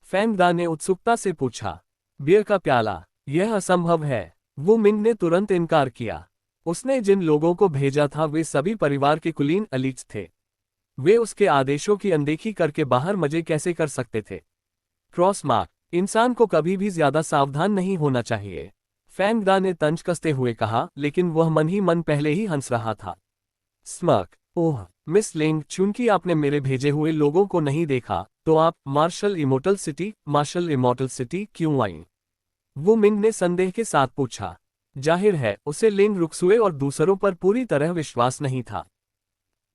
[SPEAKER 2] फैंग दा ने उत्सुकता से पूछा। बियर का प्याला। यह असंभव है। वू मिंग ने तुरंत इनकार किया। उसने जिन लोगों को भेजा था वे सभी परिवार के कुलीन एलिट्स थे। वे उसके आदेशों की अनदेखी करके बाहर मजे कैसे कर सकते थे? क्रॉस मार्क, इंसान को कभी भी ज्यादा सावधान नहीं होना चाहिए, फैंग दा ने तंज कसते हुए कहा, लेकिन वह मन ही मन पहले ही हंस रहा था। स्मर्क, ओह मिस लिंग, चूंकि आपने मेरे भेजे हुए लोगों को नहीं देखा, तो आप मार्शल इमोर्टल सिटी क्यों आई? वो मिंग ने संदेह के साथ पूछा। जाहिर है उसे लिंग रुक्सुए और दूसरों पर पूरी तरह विश्वास नहीं था।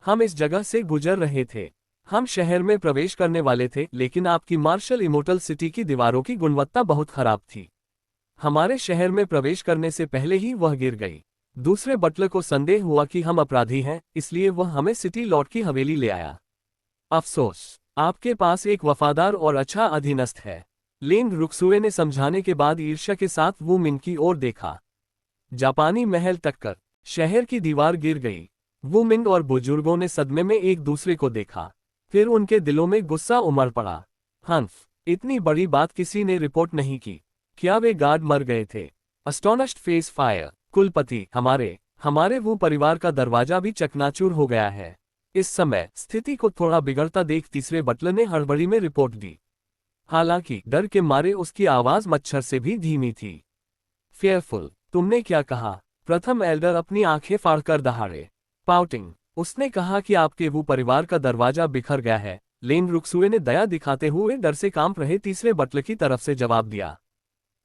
[SPEAKER 2] हम इस जगह से गुजर रहे थे। हम शहर में प्रवेश करने वाले थे, लेकिन आपकी मार्शल इमोर्टल सिटी की दीवारों की गुणवत्ता बहुत खराब थी। हमारे शहर में प्रवेश करने से पहले ही वह गिर गई। दूसरे बटलर को संदेह हुआ कि हम अपराधी हैं, इसलिए वह हमें सिटी लॉर्ड की हवेली ले आया। अफसोस, आपके पास एक वफादार और अच्छा अधीनस्थ है, लिंग रुक्सुए ने समझाने के बाद ईर्ष्या के साथ वू मिन की ओर देखा। जापानी महल टक्कर, शहर की दीवार गिर गई। वू मिंग और बुजुर्गों ने सदमे में एक दूसरे को देखा। फिर उनके दिलों में गुस्सा उमड़ पड़ा। हंफ, इतनी बड़ी बात किसी ने रिपोर्ट नहीं की। क्या वे गार्ड मर गए थे? अस्टोनिश्ड फेस फायर, कुलपति, हमारे वो परिवार का दरवाजा भी चकनाचूर हो गया है। इस समय स्थिति को थोड़ा बिगड़ता देख तीसरे बटलर ने हड़बड़ी में रिपोर्ट दी। हालांकि डर के मारे उसकी आवाज मच्छर से भी धीमी थी। फेयरफुल, तुमने क्या कहा? प्रथम एल्डर अपनी आंखें फाड़कर दहाड़े। पाउटिंग, उसने कहा कि आपके वो परिवार का दरवाजा बिखर गया है। लेन रुक्सुए ने दया दिखाते हुए डर से कांप रहे तीसरे बटलर की तरफ से जवाब दिया।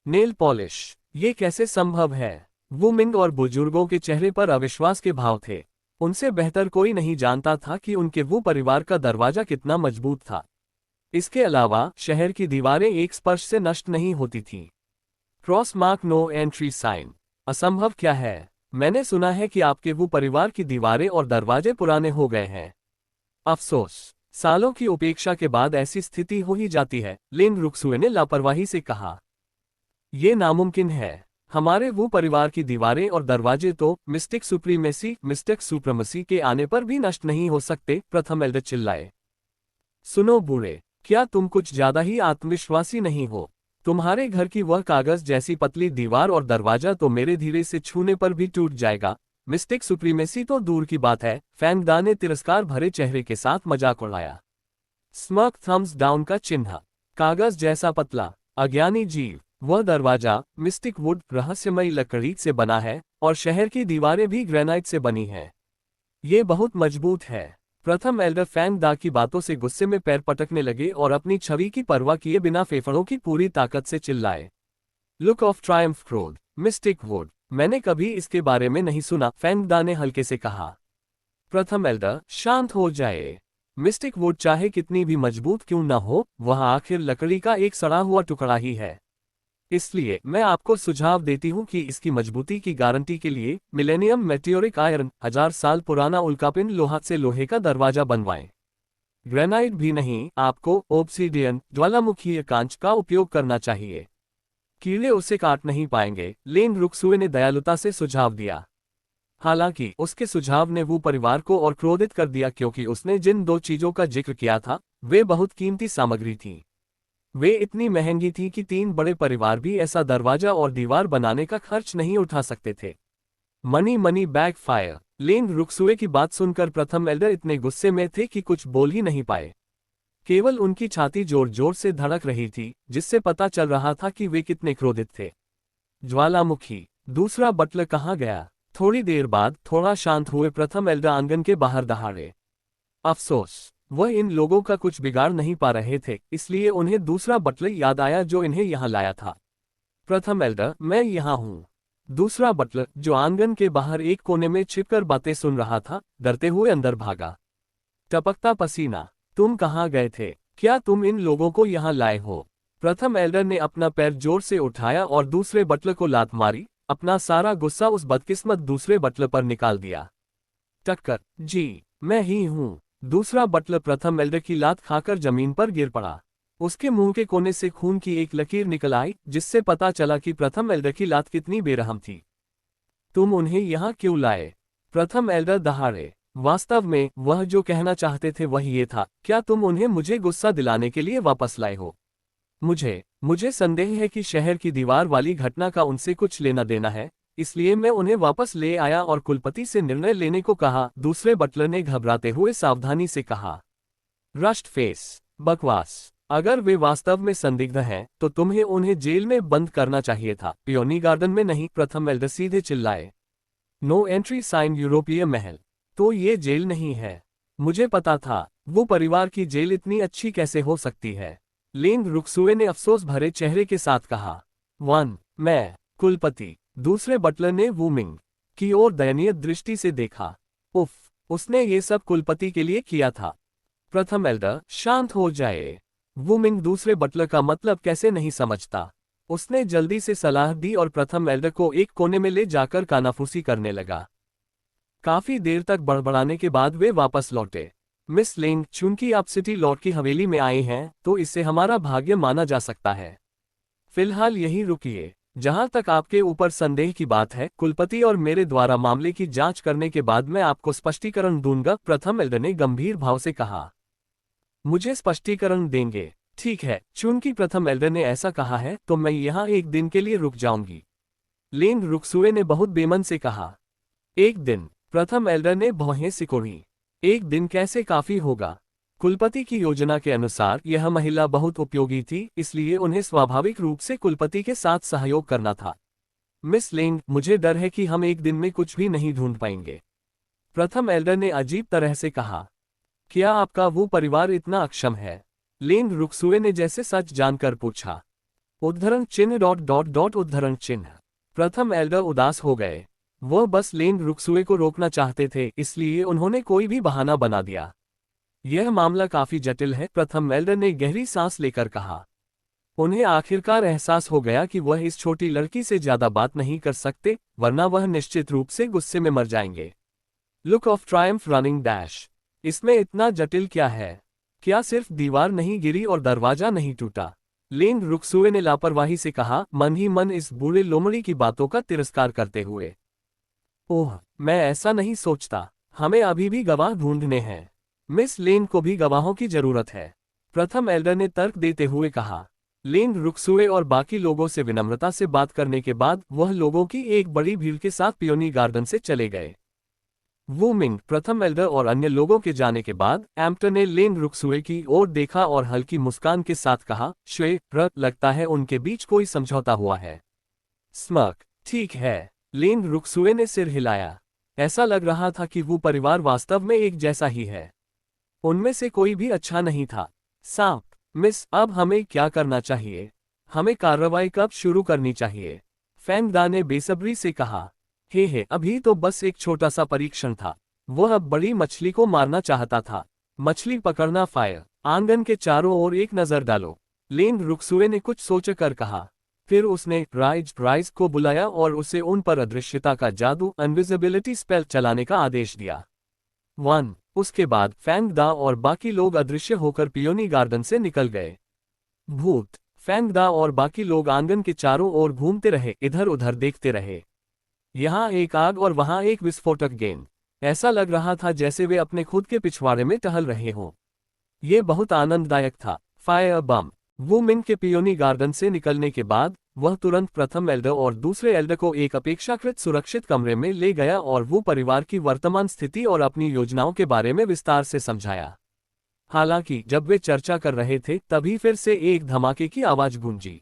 [SPEAKER 2] नेल पॉलिश, ये कैसे संभव है? वू मिंग और बुजुर्गों के चेहरे पर अविश्वास के भाव थे। उनसे बेहतर कोई नहीं जानता था कि उनके वो परिवार का दरवाजा कितना मजबूत था। इसके अलावा शहर की दीवारें एक स्पर्श से नष्ट नहीं होती थीं। Cross mark, no entry sign, असंभव क्या है? मैंने सुना है कि आपके वो परिवार की दीवारें और दरवाजे पुराने हो गए हैं। अफसोस, सालों की उपेक्षा के बाद ऐसी स्थिति हो ही जाती है, लिन रुक्सुए ने लापरवाही से कहा। ये नामुमकिन है। हमारे वो परिवार की दीवारें और दरवाजे तो मिस्टिक सुप्रीमेसी के आने पर भी नष्ट नहीं हो सकते, प्रथम एल्डर चिल्लाए। सुनो बूढ़े, क्या तुम कुछ ज्यादा ही आत्मविश्वासी नहीं हो? तुम्हारे घर की वह कागज जैसी पतली दीवार और दरवाजा तो मेरे धीरे से छूने पर भी टूट जाएगा। मिस्टिक सुप्रीमेसी तो दूर की बात है, फैंग दा ने तिरस्कार भरे चेहरे के साथ मजाक उड़ाया। स्मर्क, थम्स डाउन का चिन्ह, कागज जैसा पतला, अज्ञानी जीव। वह दरवाजा मिस्टिक वुड, रहस्यमयी लकड़ी से बना है, और शहर की दीवारें भी ग्रेनाइट से बनी हैं। ये बहुत मजबूत है। प्रथम एल्डर फैंग दा की बातों से गुस्से में पैर पटकने लगे और अपनी छवि की परवाह किए बिना फेफड़ों की पूरी ताकत से चिल्लाए। लुक ऑफ ट्रायम्फ, क्रोध, मिस्टिक वुड, मैंने कभी इसके बारे में नहीं सुना, फैंग दा ने हल्के से कहा। प्रथम एल्डर, शांत हो जाए। मिस्टिक वुड चाहे कितनी भी मजबूत क्यों न हो, वह आखिर लकड़ी का एक सड़ा हुआ टुकड़ा ही है। इसलिए मैं आपको सुझाव देती हूँ कि इसकी मजबूती की गारंटी के लिए मिलेनियम मेटियोरिक आयरन, 1000 साल पुराना उल्कापिंड लोहा से लोहे का दरवाजा बनवाएं। ग्रेनाइट भी नहीं, आपको ओब्सिडियन, ज्वालामुखी कांच का उपयोग करना चाहिए। कीड़े उसे काट नहीं पाएंगे, लेन रुक्सुए ने दयालुता से सुझाव दिया। हालांकि उसके सुझाव ने वो परिवार को और क्रोधित कर दिया, क्योंकि उसने जिन दो चीजों का जिक्र किया था वे बहुत कीमती सामग्री थी। वे इतनी महंगी थी कि 3 बड़े परिवार भी ऐसा दरवाजा और दीवार बनाने का खर्च नहीं उठा सकते थे। मनी बैक फायर, लेन रुक्सुए की बात सुनकर प्रथम एल्डर इतने गुस्से में थे कि कुछ बोल ही नहीं पाए। केवल उनकी छाती जोर जोर से धड़क रही थी, जिससे पता चल रहा था कि वे कितने क्रोधित थे। ज्वालामुखी, दूसरा बटलर कहाँ गया? थोड़ी देर बाद थोड़ा शांत हुए प्रथम एल्डर आंगन के बाहर दहाड़े। अफसोस, वह इन लोगों का कुछ बिगाड़ नहीं पा रहे थे, इसलिए उन्हें दूसरा बटलर याद आया जो इन्हें यहाँ लाया था। प्रथम एल्डर, मैं यहाँ हूँ। दूसरा बटलर, जो आंगन के बाहर एक कोने में छिपकर बातें सुन रहा था, डरते हुए अंदर भागा। टपकता पसीना, तुम कहाँ गए थे? क्या तुम इन लोगों को यहाँ लाए हो? प्रथम एल्डर ने अपना पैर जोर से उठाया और दूसरे बटलर को लात मारी, अपना सारा गुस्सा उस बदकिस्मत दूसरे बटलर पर निकाल दिया। टक्कर, जी मैं ही हूँ। दूसरा बटलर प्रथम एल्डर की लात खाकर जमीन पर गिर पड़ा। उसके मुंह के कोने से खून की एक लकीर निकल आई, जिससे पता चला कि प्रथम एल्डर की लात कितनी बेरहम थी। तुम उन्हें यहाँ क्यों लाए? प्रथम एल्डर दहाड़े। वास्तव में वह जो कहना चाहते थे वह ये था, क्या तुम उन्हें मुझे गुस्सा दिलाने के लिए वापस लाए हो? मुझे संदेह है कि शहर की दीवार वाली घटना का उनसे कुछ लेना देना है, इसलिए मैं उन्हें वापस ले आया और कुलपति से निर्णय लेने को कहा, दूसरे बटलर ने घबराते हुए सावधानी से कहा। रश्ड फेस, बकवास। अगर वे वास्तव में संदिग्ध हैं, तो तुम्हें उन्हें जेल में बंद करना चाहिए था, पियोनी गार्डन में नहीं, प्रथम एल्डर सीधे चिल्लाए। नो एंट्री साइन यूरोपीय महल। तो ये जेल नहीं है। मुझे पता था, वो परिवार की जेल इतनी अच्छी कैसे हो सकती है। लेन रुक्सुए ने अफसोस भरे चेहरे के साथ कहा। मैं, कुलपति। दूसरे बटलर ने वूमिंग की ओर दयनीय दृष्टि से देखा। उफ, उसने ये सब कुलपति के लिए किया था। प्रथम एल्डर, शांत हो जाए। वूमिंग दूसरे बटलर का मतलब कैसे नहीं समझता। उसने जल्दी से सलाह दी और प्रथम एल्डर को एक कोने में ले जाकर कानाफूसी करने लगा। काफी देर तक बड़बड़ाने के बाद वे वापस लौटे। मिस लेंग, चूंकि आप सिटी लॉर्ड की हवेली में आए हैं, तो इससे हमारा भाग्य माना जा सकता है। फिलहाल यहीं रुकिए। जहां तक आपके ऊपर संदेह की बात है, कुलपति और मेरे द्वारा मामले की जांच करने के बाद मैं आपको स्पष्टीकरण दूंगा, प्रथम एल्डर ने गंभीर भाव से कहा। मुझे स्पष्टीकरण देंगे? ठीक है, चूंकि प्रथम एल्डर ने ऐसा कहा है, तो मैं यहां एक दिन के लिए रुक जाऊंगी। लेन रुक्सुए ने बहुत बेमन से कहा। एक दिन? प्रथम एल्डर ने भौहें सिकोड़ी। एक दिन कैसे काफी होगा? कुलपति की योजना के अनुसार यह महिला बहुत उपयोगी थी, इसलिए उन्हें स्वाभाविक रूप से कुलपति के साथ सहयोग करना था। मिस लेंग, मुझे डर है कि हम एक दिन में कुछ भी नहीं ढूंढ पाएंगे, प्रथम एल्डर ने अजीब तरह से कहा। क्या आपका वो परिवार इतना अक्षम है? लेन रुक्सुए ने जैसे सच जानकर पूछा। उद्धरण चिन्ह उद्धरण चिन्ह। प्रथम एल्डर उदास हो गए। वह बस लेन रुक्सुए को रोकना चाहते थे, इसलिए उन्होंने कोई भी बहाना बना दिया। यह मामला काफी जटिल है, प्रथम एल्डर ने गहरी सांस लेकर कहा। उन्हें आखिरकार एहसास हो गया कि वह इस छोटी लड़की से ज्यादा बात नहीं कर सकते, वरना वह निश्चित रूप से गुस्से में मर जाएंगे। Look of Triumph running dash. इसमें इतना जटिल क्या है? क्या सिर्फ दीवार नहीं गिरी और दरवाजा नहीं टूटा? लेन रुक्सुए ने लापरवाही से कहा, मन ही मन इस बूढ़े लोमड़ी की बातों का तिरस्कार करते हुए। ओह, मैं ऐसा नहीं सोचता। हमें अभी भी गवाह ढूंढने हैं। मिस लेन को भी गवाहों की जरूरत है, प्रथम एल्डर ने तर्क देते हुए कहा। लेन रुक्सुए और बाकी लोगों से विनम्रता से बात करने के बाद वह लोगों की एक बड़ी भीड़ के साथ पियोनी गार्डन से चले गए। वूमिंग, प्रथम एल्डर और अन्य लोगों के जाने के बाद एम्प्टन ने लेन रुक्सुए की ओर देखा और हल्की मुस्कान के साथ कहा, लगता है उनके बीच कोई समझौता हुआ है। स्मर्क, ठीक है। लेन रुक्सुए ने सिर हिलाया। ऐसा लग रहा था कि वो परिवार वास्तव में एक जैसा ही है। उनमें से कोई भी अच्छा नहीं था। सांप, मिस, अब हमें क्या करना चाहिए? हमें कार्रवाई कब शुरू करनी चाहिए? फैंगदा ने बेसब्री से कहा। हे, अभी तो बस एक छोटा सा परीक्षण था। वह अब बड़ी मछली को मारना चाहता था। मछली पकड़ना फायर। आंगन के चारों ओर एक नजर डालो। लेन रुक्सुए ने कुछ सोचकर कहा। फिर उसने राइज को बुलाया और उसे उन पर अदृश्यता का जादू इनविजिबिलिटी स्पेल चलाने का आदेश दिया। 1। उसके बाद फैंगदा और बाकी लोग अदृश्य होकर पियोनी गार्डन से निकल गए। भूत, फैंगदा और बाकी लोग आंगन के चारों ओर घूमते रहे, इधर उधर देखते रहे। यहाँ एक आग और वहां एक विस्फोटक गेंद। ऐसा लग रहा था जैसे वे अपने खुद के पिछवाड़े में टहल रहे हों। ये बहुत आनंददायक था। फायर बम। वूमिन के पियोनी गार्डन से निकलने के बाद वह तुरंत प्रथम एल्डर और दूसरे एल्डर को एक अपेक्षाकृत सुरक्षित कमरे में ले गया और वो परिवार की वर्तमान स्थिति और अपनी योजनाओं के बारे में विस्तार से समझाया। हालांकि जब वे चर्चा कर रहे थे, तभी फिर से एक धमाके की आवाज गूंजी।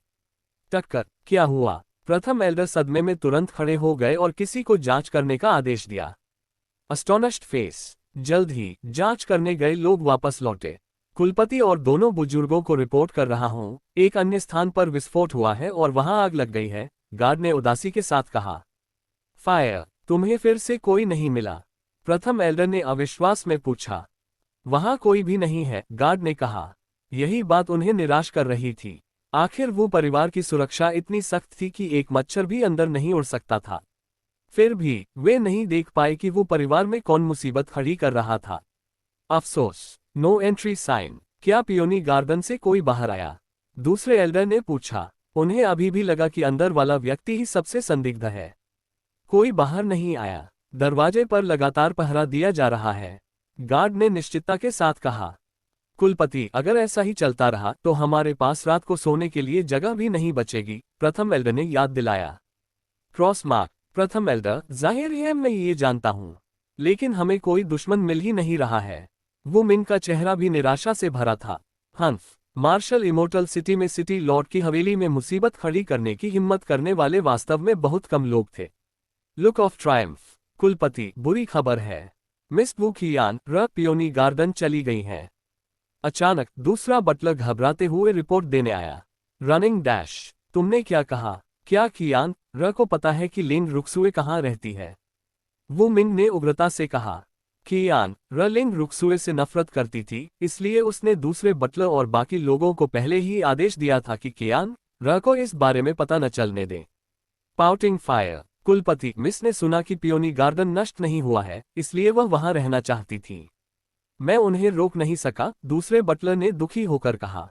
[SPEAKER 2] टक्कर! क्या हुआ? प्रथम एल्डर सदमे में तुरंत खड़े हो गए और किसी को जांच करने का आदेश दिया। अस्टोनिश्ड फेस। जल्द ही जांच करने गए लोग वापस लौटे। कुलपति और दोनों बुजुर्गों को रिपोर्ट कर रहा हूं, एक अन्य स्थान पर विस्फोट हुआ है और वहां आग लग गई है, गार्ड ने उदासी के साथ कहा। फायर, तुम्हें फिर से कोई नहीं मिला? प्रथम एल्डर ने अविश्वास में पूछा। वहां कोई भी नहीं है, गार्ड ने कहा। यही बात उन्हें निराश कर रही थी। आखिर वो परिवार की सुरक्षा इतनी सख्त थी कि एक मच्छर भी अंदर नहीं उड़ सकता था। फिर भी वे नहीं देख पाए कि वो परिवार में कौन मुसीबत खड़ी कर रहा था। अफसोस। No entry sign. क्या पियोनी गार्डन से कोई बाहर आया? दूसरे एल्डर ने पूछा। उन्हें अभी भी लगा कि अंदर वाला व्यक्ति ही सबसे संदिग्ध है। कोई बाहर नहीं आया। दरवाजे पर लगातार पहरा दिया जा रहा है, गार्ड ने निश्चितता के साथ कहा। कुलपति, अगर ऐसा ही चलता रहा तो हमारे पास रात को सोने के लिए जगह भी नहीं बचेगी, प्रथम एल्डर ने याद दिलाया। Cross mark. प्रथम एल्डर, जाहिर है मैं ये जानता हूँ, लेकिन हमें कोई दुश्मन मिल ही नहीं रहा है। वो मिंग का चेहरा भी निराशा से भरा था। हंफ। मार्शल इमोर्टल सिटी में सिटी लॉर्ड की हवेली में मुसीबत खड़ी करने की हिम्मत करने वाले वास्तव में बहुत कम लोग थे। Look of Triumph. कुलपति, बुरी खबर है, मिस वू कियान पियोनी गार्डन चली गई हैं। अचानक दूसरा बटलर घबराते हुए रिपोर्ट देने आया। Running dash. तुमने क्या कहा? क्या कियान को पता है कि लिंग रुक्सुए कहाँ रहती है? वू मिंग ने उग्रता से कहा। कियान लिंग रुक्सुए से नफरत करती थी, इसलिए उसने दूसरे बटलर और बाकी लोगों को पहले ही आदेश दिया था कि कियान को इस बारे में पता न चलने दें। Pouting fire. कुलपति, मिस ने सुना कि पियोनी गार्डन नष्ट नहीं हुआ है, इसलिए वह वहां रहना चाहती थी। मैं उन्हें रोक नहीं सका, दूसरे बटलर ने दुखी होकर कहा।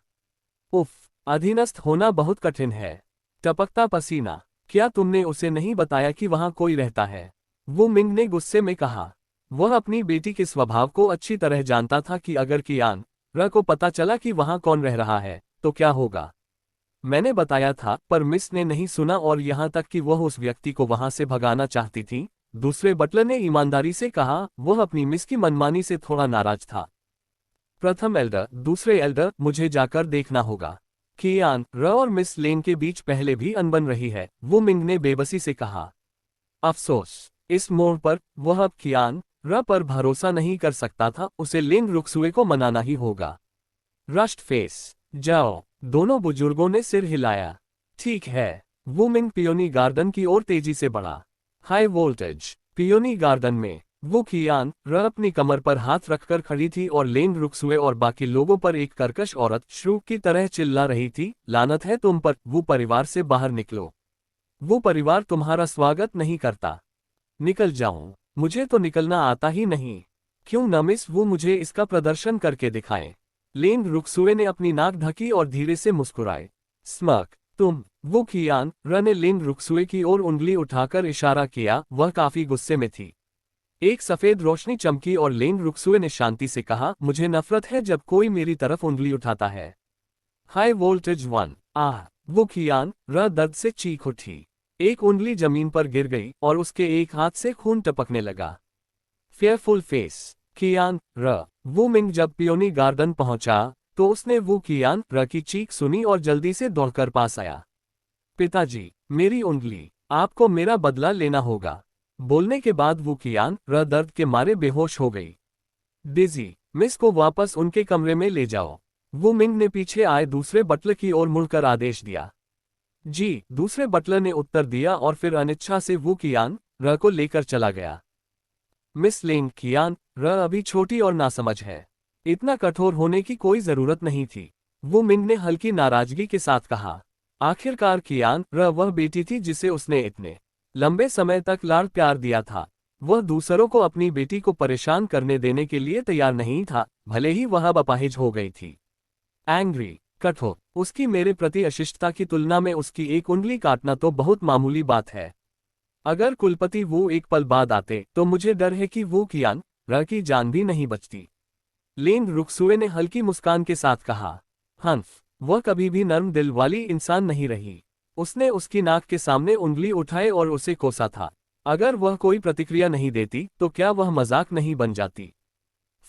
[SPEAKER 2] उफ, अधीनस्थ होना बहुत कठिन है। टपकता पसीना। क्या तुमने उसे नहीं बताया कि वहां कोई रहता है? वो मिंग ने गुस्से में कहा। वह अपनी बेटी के स्वभाव को अच्छी तरह जानता था कि अगर कियान को पता चला कि वहां कौन रह रहा है तो क्या होगा। मैंने बताया था, पर मिस ने नहीं सुना और यहां तक कि वह उस व्यक्ति को वहां से भगाना चाहती थी। दूसरे बटलर ने ईमानदारी से कहा। वह अपनी मिस की मनमानी से थोड़ा नाराज था। प्रथम एल्डर, दूसरे एल्डर, मुझे जाकर देखना होगा। कियान और मिस लेन के बीच पहले भी अनबन रही है, वो मिंग ने बेबसी से कहा। अफसोस, इस मोड़ पर वह अब कियान पर भरोसा नहीं कर सकता था, उसे लिंग रुक्सुए को मनाना ही होगा। Rushed face. जाओ। दोनों बुजुर्गों ने सिर हिलाया। ठीक है। वो मिंग पियोनी गार्डन की ओर तेजी से बढ़ा। High voltage. पियोनी गार्डन में वो कियान अपनी कमर पर हाथ रखकर खड़ी थी और लेन रुक्सुए और बाकी लोगों पर एक कर्कश औरत श्रू की तरह चिल्ला रही थी। लानत है तुम पर, वो परिवार से बाहर निकलो। वो परिवार तुम्हारा स्वागत नहीं करता। निकल जाऊं? मुझे तो निकलना आता ही नहीं। क्यों न मिस वो मुझे इसका प्रदर्शन करके दिखाएं। लेन रुक्सुए ने अपनी नाक ढकी और धीरे से मुस्कुराए। स्मर्क। तुम? वो कियान ने लिंग रुक्सुए की ओर उंगली उठाकर इशारा किया, वह काफी गुस्से में थी। एक सफेद रोशनी चमकी और लिंग रुक्सुए ने शांति से कहा, मुझे नफरत है जब कोई मेरी तरफ उंगली उठाता है। High voltage 1। आह! वो कियान दर्द से चीख उठी। एक उंगली जमीन पर गिर गई और उसके एक हाथ से खून टपकने लगा। Fearful face. कियान वो मिंग जब पियोनी गार्डन पहुंचा तो उसने वो कियान की चीख सुनी और जल्दी से दौड़कर पास आया। पिताजी, मेरी उंगली, आपको मेरा बदला लेना होगा। बोलने के बाद वो कियान दर्द के मारे बेहोश हो गई। डिजी, मिस को वापस उनके कमरे में ले जाओ। वो मिंग ने पीछे आए दूसरे बटलर की ओर मुड़कर आदेश दिया। जी, दूसरे बटलर ने उत्तर दिया और फिर अनिच्छा से वो कियान को लेकर चला गया। मिस लेन, कियान अभी छोटी और नासमझ है। इतना कठोर होने की कोई जरूरत नहीं थी। वो मिंग ने हल्की नाराजगी के साथ कहा। आखिरकार कियान वह बेटी थी जिसे उसने इतने लंबे समय तक लाड़ प्यार दिया था। वह दूसरों को अपनी बेटी को परेशान करने देने के लिए तैयार नहीं था, भले ही वह अब अपाहिज हो गई थी। एंग्री। कठोर। उसकी मेरे प्रति अशिष्टता की तुलना में उसकी एक उंगली काटना तो बहुत मामूली बात है। अगर कुलपति वो एक पल बाद आते तो मुझे डर है कि वो कियान की जान भी नहीं बचती। लेन रुक्सुए ने हल्की मुस्कान के साथ कहा। हंफ, वह कभी भी नर्म दिल वाली इंसान नहीं रही। उसने उसकी नाक के सामने उंगली उठाए और उसे कोसा था। अगर वह कोई प्रतिक्रिया नहीं देती तो क्या वह मजाक नहीं बन जाती?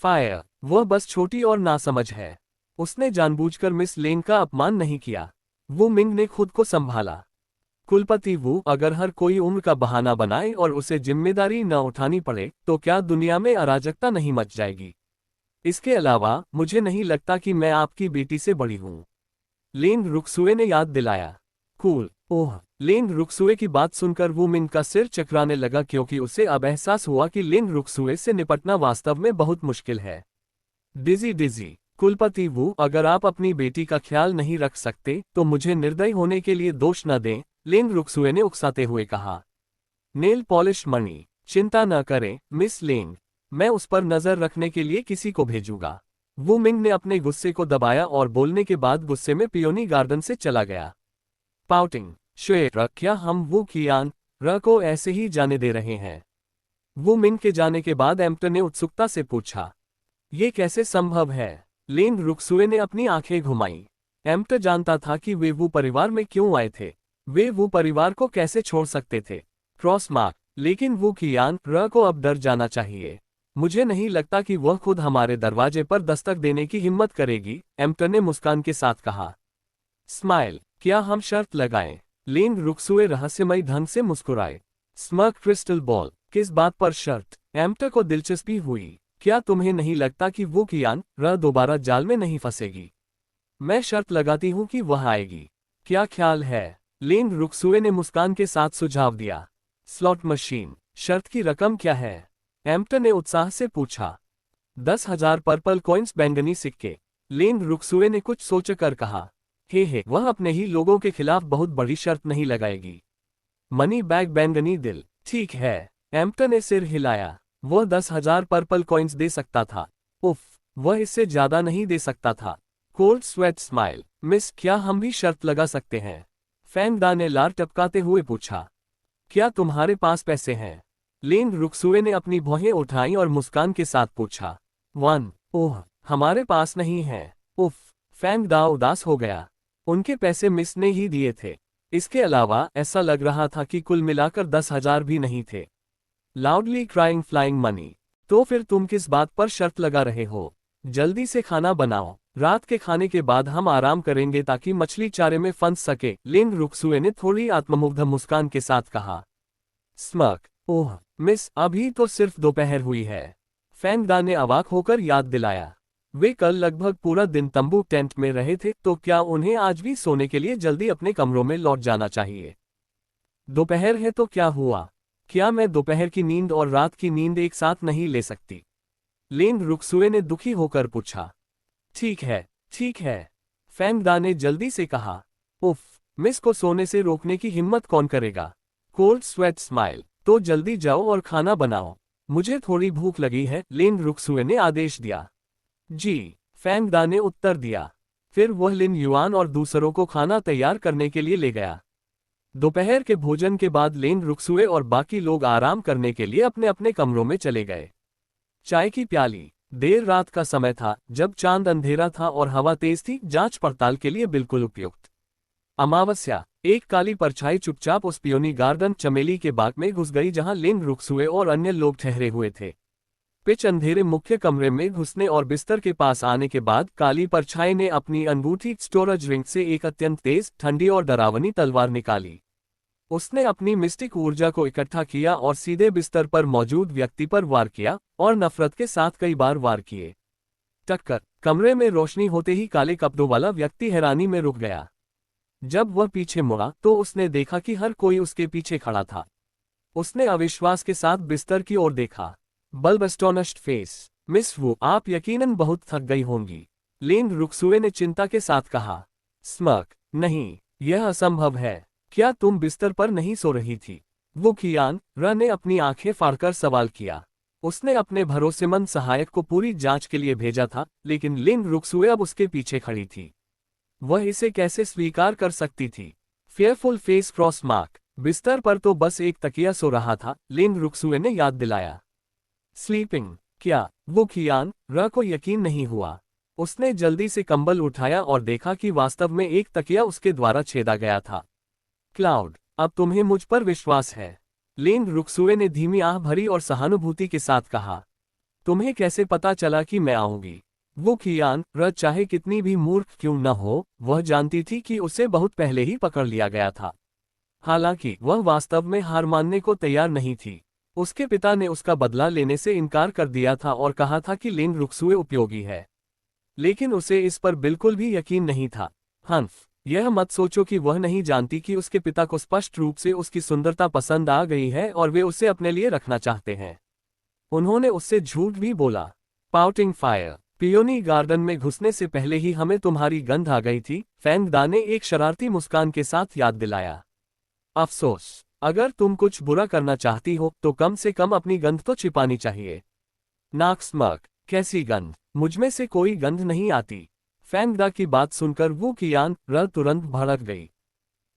[SPEAKER 2] फायर, वह बस छोटी और नासमझ है। उसने जानबूझकर मिस लेन का अपमान नहीं किया। वो मिंग ने खुद को संभाला। कुलपति, वो अगर हर कोई उम्र का बहाना बनाए और उसे जिम्मेदारी न उठानी पड़े तो क्या दुनिया में अराजकता नहीं मच जाएगी? इसके अलावा मुझे नहीं लगता कि मैं आपकी बेटी से बड़ी हूं। लेन रुक्सुए ने याद दिलाया। कूल। ओह! लेन रुक्सुए की बात सुनकर वो मिंग का सिर चकराने लगा क्योंकि उसे अब एहसास हुआ कि लेन रुक्सुए से निपटना वास्तव में बहुत मुश्किल है। डिजी। कुलपति, वो अगर आप अपनी बेटी का ख्याल नहीं रख सकते तो मुझे निर्दयी होने के लिए दोष न दें, लेन रुक्सुए ने उकसाते हुए कहा। नेल पॉलिश मणि। चिंता न करें मिस लेन, मैं उस पर नजर रखने के लिए किसी को भेजूंगा। वो मिंग ने अपने गुस्से को दबाया और बोलने के बाद गुस्से में पियोनी गार्डन से चला गया। पाउटिंग। श्वेत, क्या हम वो कियान को ऐसे ही जाने दे रहे हैं? वो मिंग के जाने के बाद एम्प्टर ने उत्सुकता से पूछा। ये कैसे संभव है? लेन रुक्सुए ने अपनी आंखें घुमाई। एम्प्ट जानता था कि वे वो परिवार में क्यों आए थे। वे वो परिवार को कैसे छोड़ सकते थे। Cross mark. लेकिन वो कियान र को अब डर जाना चाहिए। मुझे नहीं लगता कि वह खुद हमारे दरवाजे पर दस्तक देने की हिम्मत करेगी, एम्प्ट ने मुस्कान के साथ कहा। स्माइल। क्या हम शर्त लगाएं? लेन रुक्सुए रहस्यमयी ढंग से मुस्कुराए। Smirk crystal ball. किस बात पर शर्त? एम्प्ट को दिलचस्पी हुई। क्या तुम्हें नहीं लगता कि वो कियान र दोबारा जाल में नहीं फंसेगी? मैं शर्त लगाती हूं कि वह आएगी। क्या ख्याल है? लेन रुक्सुए ने मुस्कान के साथ सुझाव दिया। Slot machine. शर्त की रकम क्या है? एम्प्ट ने उत्साह से पूछा। 10,000 पर्पल कॉइन्स बैंगनी सिक्के। लेन रुक्सुए ने कुछ सोचकर कहा। हे वह अपने ही लोगों के खिलाफ बहुत बड़ी शर्त नहीं लगाएगी। मनी बैग बैंगनी दिल। ठीक है। एम्प्ट ने सिर हिलाया। वह 10,000 पर्पल कॉइन्स दे सकता था। उफ, वह इससे ज्यादा नहीं दे सकता था। Cold sweat smile. मिस, क्या हम भी शर्त लगा सकते हैं? फैंगडा ने लार टपकाते हुए पूछा। क्या तुम्हारे पास पैसे हैं? लेन रुक्सुए ने अपनी भौहें उठाई और मुस्कान के साथ पूछा। 1। ओह, हमारे पास नहीं है। उफ, फैंगडा उदास हो गया। उनके पैसे मिस ने ही दिए थे। इसके अलावा ऐसा लग रहा था कि कुल मिलाकर 10,000 भी नहीं थे। Loudly crying flying money. तो फिर तुम किस बात पर शर्त लगा रहे हो? जल्दी से खाना बनाओ। रात के खाने के बाद हम आराम करेंगे ताकि मछली चारे में फंस सके, लेन रुक्सुए ने थोड़ी आत्ममुग्ध मुस्कान के साथ कहा। स्मर्क। ओह मिस, अभी तो सिर्फ दोपहर हुई है। फैंगडा ने अवाक होकर याद दिलाया। वे कल लगभग पूरा दिन तंबू टेंट में रहे थे, तो क्या उन्हें आज भी सोने के लिए जल्दी अपने कमरों में लौट जाना चाहिए? दोपहर है तो क्या हुआ? क्या मैं दोपहर की नींद और रात की नींद एक साथ नहीं ले सकती? लेन रुक्सुए ने दुखी होकर पूछा। ठीक है, ठीक है, फैंगडा ने जल्दी से कहा। उफ, मिस को सोने से रोकने की हिम्मत कौन करेगा? Cold sweat smile. तो जल्दी जाओ और खाना बनाओ। मुझे थोड़ी भूख लगी है, लेन रुक्सुए ने आदेश दिया। जी, फैंगडा ने उत्तर दिया। फिर वह लिन युआन और दूसरों को खाना तैयार करने के लिए ले गया। दोपहर के भोजन के बाद लेन रुक्सुए और बाकी लोग आराम करने के लिए अपने अपने कमरों में चले गए। चाय की प्याली। देर रात का समय था, जब चांद अंधेरा था और हवा तेज थी, जांच पड़ताल के लिए बिल्कुल उपयुक्त। अमावस्या। एक काली परछाई चुपचाप उस पियोनी गार्डन चमेली के बाग में घुस गई जहां लेन रुक्सुए और अन्य लोग ठहरे हुए थे। पिच अंधेरे मुख्य कमरे में घुसने और बिस्तर के पास आने के बाद काली परछाई ने अपनी अंगूठी स्टोरेज रिंग से एक अत्यंत तेज, ठंडी और डरावनी तलवार निकाली। उसने अपनी मिस्टिक ऊर्जा को इकट्ठा किया और सीधे बिस्तर पर मौजूद व्यक्ति पर वार किया, और नफरत के साथ कई बार वार किए। टक्कर। कमरे में रोशनी होते ही काले कपड़ों वाला व्यक्ति हैरानी में रुक गया। जब वह पीछे मुड़ा तो उसने देखा कि हर कोई उसके पीछे खड़ा था। उसने अविश्वास के साथ बिस्तर की ओर देखा। Bulb astonished face. मिस वू, आप यकीनन बहुत थक गई होंगी, लेन रुक्सुए ने चिंता के साथ कहा। स्मर्क। नहीं, यह असंभव है। क्या तुम बिस्तर पर नहीं सो रही थी? वो कियान र ने अपनी आंखें फाड़कर सवाल किया। उसने अपने भरोसेमंद सहायक को पूरी जांच के लिए भेजा था, लेकिन लेन रुक्सुए अब उसके पीछे खड़ी थी। वह इसे कैसे स्वीकार कर सकती थी? Fearful face cross mark. बिस्तर पर तो बस एक तकिया सो रहा था, लेन रुक्सुए ने याद दिलाया। स्लीपिंग। क्या? वो कियान र को यकीन नहीं हुआ। उसने जल्दी से कंबल उठाया और देखा कि वास्तव में एक तकिया उसके द्वारा छेदा गया था। क्लाउड, अब तुम्हें मुझ पर विश्वास है? लेन रुक्सुए ने धीमी आह भरी और सहानुभूति के साथ कहा। तुम्हें कैसे पता चला कि मैं आऊंगी? वो कियान र चाहे कितनी भी मूर्ख क्यों न हो, वह जानती थी कि उसे बहुत पहले ही पकड़ लिया गया था। हालांकि वह वास्तव में हार मानने को तैयार नहीं थी। उसके पिता ने उसका बदला लेने से इनकार कर दिया था और कहा था कि लेन रुक्सुए उपयोगी है, लेकिन उसे इस पर बिल्कुल भी यकीन नहीं था। हंफ, यह मत सोचो कि वह नहीं जानती कि उसके पिता को स्पष्ट रूप से उसकी सुंदरता पसंद आ गई है और वे उसे अपने लिए रखना चाहते हैं। उन्होंने उससे झूठ भी बोला। Pouting fire. पियोनी गार्डन में घुसने से पहले ही हमें तुम्हारी गंध आ गई थी, फैंगडा ने एक शरारती मुस्कान के साथ याद दिलाया। अफसोस, अगर तुम कुछ बुरा करना चाहती हो तो कम से कम अपनी गंध तो छिपानी चाहिए। नाक स्मर्क। कैसी गंध? मुझमें से कोई गंध नहीं आती। फैंगडा की बात सुनकर वो कियान र तुरंत भड़क गई।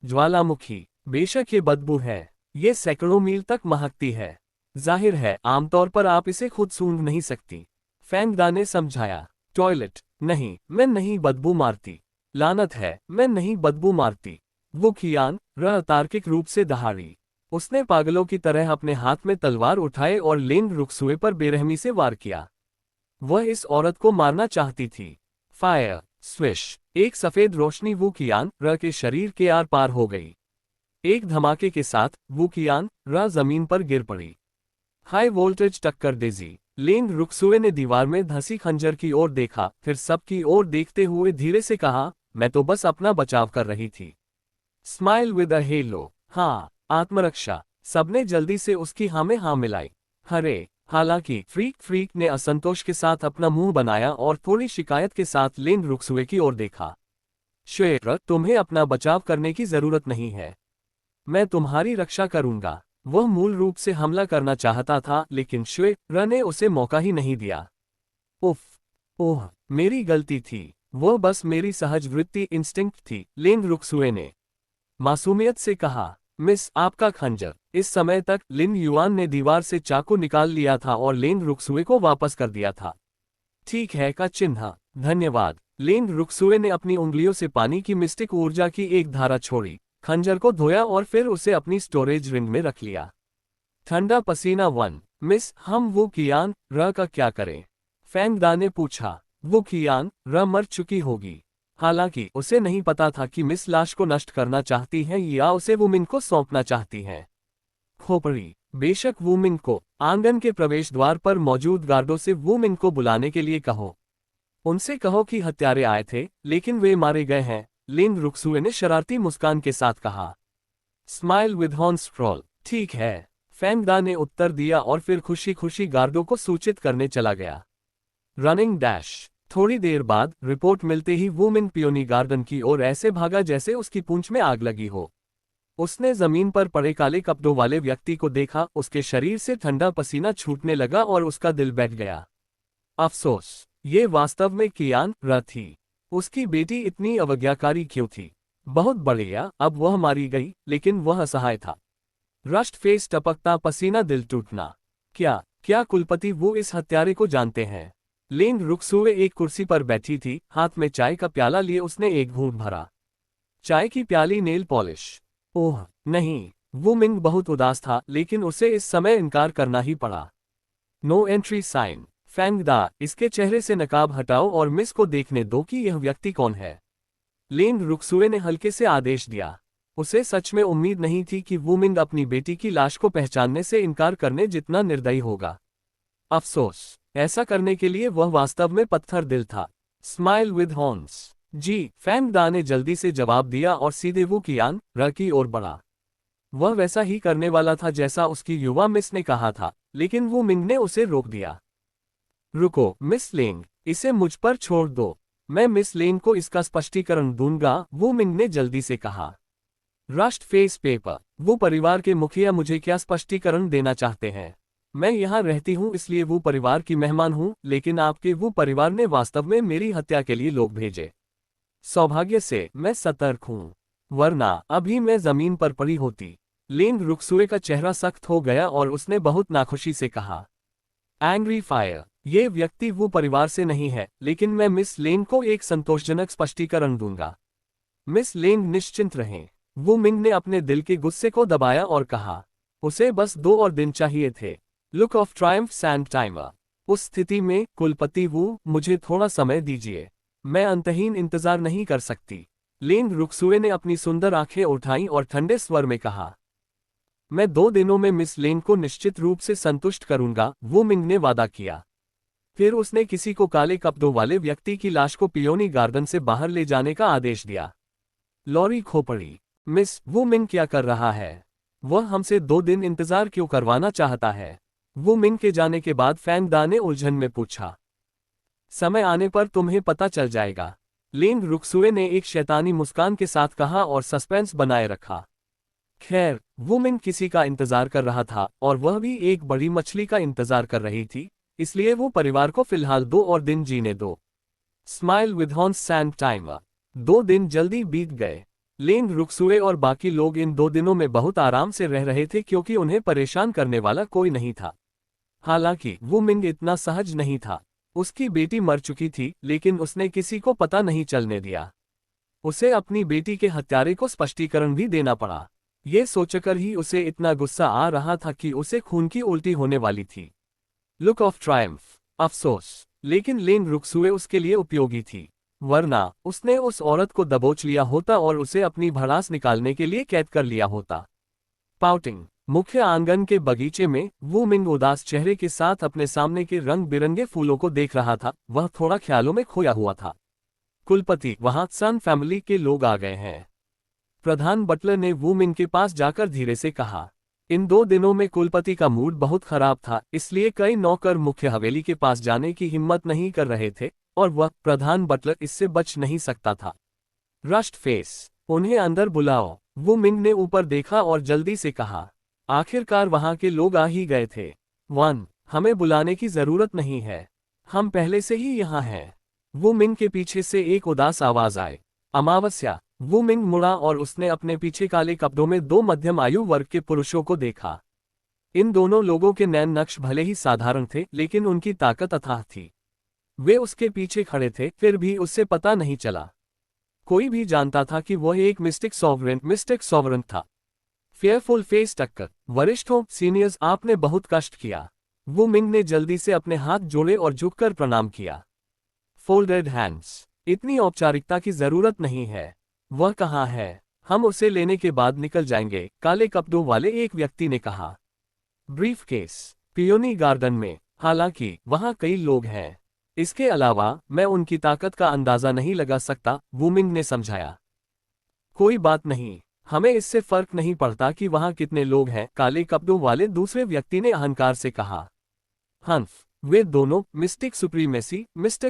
[SPEAKER 2] ज्वालामुखी। बेशक ये बदबू है, ये सैकड़ों मील तक महकती है। जाहिर है, आमतौर पर आप इसे खुद सूंघ नहीं सकती, फैंगडा ने समझाया। टॉयलेट। नहीं, मैं नहीं बदबू मारती। लानत है, मैं नहीं बदबू मारती। वो कियान तार्किक रूप से दहाड़ी। उसने पागलों की तरह अपने हाथ में तलवार उठाए और लेन रुक्सुए पर बेरहमी से वार किया। वह इस औरत को मारना चाहती थी। फायर स्विश, एक सफेद रोशनी वू कियान के शरीर के आर पार हो गई। एक धमाके के साथ वू कियान जमीन पर गिर पड़ी। हाई वोल्टेज टक्कर डेजी। लेन रुक्सुए ने दीवार में धंसी खंजर की ओर देखा, फिर सबकी ओर देखते हुए धीरे से कहा, मैं तो बस अपना बचाव कर रही थी। Smile with a hello. हाँ, आत्मरक्षा। सबने जल्दी से उसकी हाँ में हाँ मिलाई। हरे, हालांकि फ्रीक ने असंतोष के साथ अपना मुंह बनाया और थोड़ी शिकायत के साथ लेन रुक्सुए की ओर देखा। श्वेत, तुम्हें अपना बचाव करने की जरूरत नहीं है। मैं तुम्हारी रक्षा करूंगा। वह मूल रूप से हमला करना चाहता था, लेकिन श्वेत ने उसे मौका ही नहीं दिया। उफ, ओह, मेरी गलती थी। वह बस मेरी सहज वृत्ति इंस्टिंक्ट थी, लेन रुक्सुए ने मासूमियत से कहा। मिस, आपका खंजर। इस समय तक लिन युआन ने दीवार से चाकू निकाल लिया था और लेन रुक्सुए को वापस कर दिया था। ठीक है का चिन्ह। धन्यवाद। लेन रुक्सुए ने अपनी उंगलियों से पानी की मिस्टिक ऊर्जा की एक धारा छोड़ी, खंजर को धोया और फिर उसे अपनी स्टोरेज रिंग में रख लिया। ठंडा पसीना 1। मिस, हम वो कियान का क्या करें? फैंग दा ने पूछा। वो कियान मर चुकी होगी। हालांकि उसे नहीं पता था कि मिस लाश को नष्ट करना चाहती हैं या उसे वुमिन को सौंपना चाहती हैं। खोपड़ी, बेशक वुमिन को। आंगन के प्रवेश द्वार पर मौजूद गार्डों से वुमिन को बुलाने के लिए कहो। उनसे कहो कि हत्यारे आए थे, लेकिन वे मारे गए हैं, लेन रुक्सुए ने शरारती मुस्कान के साथ कहा। Smile with horn scroll. ठीक है, फैंग दा ने उत्तर दिया और फिर खुशी खुशी गार्डों को सूचित करने चला गया। Running dash. थोड़ी देर बाद रिपोर्ट मिलते ही वुमिन पियोनी गार्डन की ओर ऐसे भागा जैसे उसकी पूंछ में आग लगी हो। उसने जमीन पर पड़े काले कपड़ों वाले व्यक्ति को देखा, उसके शरीर से ठंडा पसीना छूटने लगा और उसका दिल बैठ गया। अफसोस, ये वास्तव में कियान थी। उसकी बेटी इतनी अवज्ञाकारी क्यों थी? बहुत बढ़िया, अब वह मारी गई, लेकिन वह असहाय था। रस्ट फेस, टपकता पसीना, दिल टूटना। क्या कुलपति वो इस हत्यारे को जानते हैं? लेन रुक्सुए एक कुर्सी पर बैठी थी, हाथ में चाय का प्याला लिए उसने एक घूंट भरा। चाय की प्याली नेल पॉलिश। ओह नहीं, वो मिंग बहुत उदास था, लेकिन उसे इस समय इनकार करना ही पड़ा। No entry sign. फैंग दा, इसके चेहरे से नकाब हटाओ और मिस को देखने दो कि यह व्यक्ति कौन है। लेन रुक्सुए ने हल्के से आदेश दिया। उसे सच में उम्मीद नहीं थी कि वो मिंग अपनी बेटी की लाश को पहचानने से इनकार करने जितना निर्दयी होगा। अफसोस, ऐसा करने के लिए वह वास्तव में पत्थर दिल था। Smile with horns. जी, फैंग दा ने जल्दी से जवाब दिया और सीधे वो कियान की ओर बढ़ा। वह वैसा ही करने वाला था जैसा उसकी युवा मिस ने कहा था, लेकिन वो मिंग ने उसे रोक दिया। रुको मिस लेंग, इसे मुझ पर छोड़ दो। मैं मिस लेंग को इसका स्पष्टीकरण दूंगा, वो मिंग ने जल्दी से कहा। Rust face paper. वो परिवार के मुखिया मुझे क्या स्पष्टीकरण देना चाहते हैं? मैं यहाँ रहती हूँ इसलिए वो परिवार की मेहमान हूँ, लेकिन आपके वो परिवार ने वास्तव में मेरी हत्या के लिए लोग भेजे। सौभाग्य से मैं सतर्क हूँ, वरना अभी मैं जमीन पर पड़ी होती। लेन रुक्सुए का चेहरा सख्त हो गया और उसने बहुत नाखुशी से कहा। Angry fire. ये व्यक्ति वो परिवार से नहीं है, लेकिन मैं मिस लेन को एक संतोषजनक स्पष्टीकरण दूंगा। मिस लेन निश्चिंत रहें। वो मिंग ने अपने दिल के गुस्से को दबाया और कहा। उसे बस 2 और दिन चाहिए थे। Look of Triumph sand timer. उस स्थिति में कुलपति वो, मुझे थोड़ा समय दीजिए। मैं अंतहीन इंतजार नहीं कर सकती। लेन रुक्सुए ने अपनी सुंदर आंखें उठाईं और ठंडे स्वर में कहा। मैं 2 दिनों में मिस लेन को निश्चित रूप से संतुष्ट करूंगा, वो मिंग ने वादा किया। फिर उसने किसी को काले कपड़ों वाले व्यक्ति की लाश को पियोनी गार्डन से बाहर ले जाने का आदेश दिया। लॉरी खोपड़ी। मिस, वो मिंग क्या कर रहा है? वह हमसे 2 दिन इंतजार क्यों करवाना चाहता है? वो मिंग के जाने के बाद फैंग दा ने उलझन में पूछा। समय आने पर तुम्हें पता चल जाएगा। लेन रुक्सुए ने एक शैतानी मुस्कान के साथ कहा और सस्पेंस बनाए रखा। खैर, वो मिंग किसी का इंतजार कर रहा था और वह भी एक बड़ी मछली का इंतजार कर रही थी, इसलिए वो परिवार को फिलहाल 2 और दिन जीने दो। Smile with horn sand timer. 2 दिन जल्दी बीत गए। लेन रुक्सुए और बाकी लोग इन 2 दिनों में बहुत आराम से रह रहे थे क्योंकि उन्हें परेशान करने वाला कोई नहीं था। हालांकि वो मिंग इतना सहज नहीं था। उसकी बेटी मर चुकी थी, लेकिन उसने किसी को पता नहीं चलने दिया। उसे अपनी बेटी के हत्यारे को स्पष्टीकरण भी देना पड़ा। ये सोचकर ही उसे इतना गुस्सा आ रहा था कि उसे खून की उल्टी होने वाली थी। लुक ऑफ ट्रायम्फ, अफसोस, लेकिन लेन रुक्सुए उसके लिए उपयोगी थी, वरना उसने उस औरत को दबोच लिया होता और उसे अपनी भड़ास निकालने के लिए कैद कर लिया होता। पाउटिंग, मुख्य आंगन के बगीचे में वू मिंग उदास चेहरे के साथ अपने सामने के रंग बिरंगे फूलों को देख रहा था। वह थोड़ा ख्यालों में खोया हुआ था। कुलपति, वहां सन फैमिली के लोग आ गए हैं। प्रधान बटलर ने वू मिंग के पास जाकर धीरे से कहा। इन 2 दिनों में कुलपति का मूड बहुत खराब था, इसलिए कई नौकर मुख्य हवेली के पास जाने की हिम्मत नहीं कर रहे थे, और वह प्रधान बटलर इससे बच नहीं सकता था। रश्ड फेस, उन्हें अंदर बुलाओ। वू मिंग ने ऊपर देखा और जल्दी से कहा। आखिरकार वहां के लोग आ ही गए थे। 1, हमें बुलाने की जरूरत नहीं है, हम पहले से ही यहाँ हैं। वू मिंग के पीछे से एक उदास आवाज आई। अमावस्या। वू मिंग मुड़ा और उसने अपने पीछे काले कपड़ों में 2 मध्यम आयु वर्ग के पुरुषों को देखा। इन दोनों लोगों के नैन नक्श भले ही साधारण थे, लेकिन उनकी ताकत अथाह थी। वे उसके पीछे खड़े थे, फिर भी उससे पता नहीं चला। कोई भी जानता था कि वह एक मिस्टिक सॉवरन था। फेयरफुल फेस टक्कर। वरिष्ठों, सीनियर्स, आपने बहुत कष्ट किया। वू मिंग ने जल्दी से अपने हाथ जोड़े और झुककर प्रणाम किया। फोल्डेड हैंड्स, इतनी औपचारिकता की जरूरत नहीं है। वह कहाँ है? हम उसे लेने के बाद निकल जाएंगे, काले कपड़ों वाले एक व्यक्ति ने कहा। ब्रीफ केस, पियोनी गार्डन में, हालांकि वहां कई लोग हैं। इसके अलावा मैं उनकी ताकत का अंदाजा नहीं लगा सकता, वू मिंग ने समझाया। कोई बात नहीं, हमें इससे फर्क नहीं पड़ता कि वहां कितने लोग हैं, काले कपड़ों वाले दूसरे व्यक्ति ने अहंकार से कहा। हंफ, वे दोनों मिस्टिक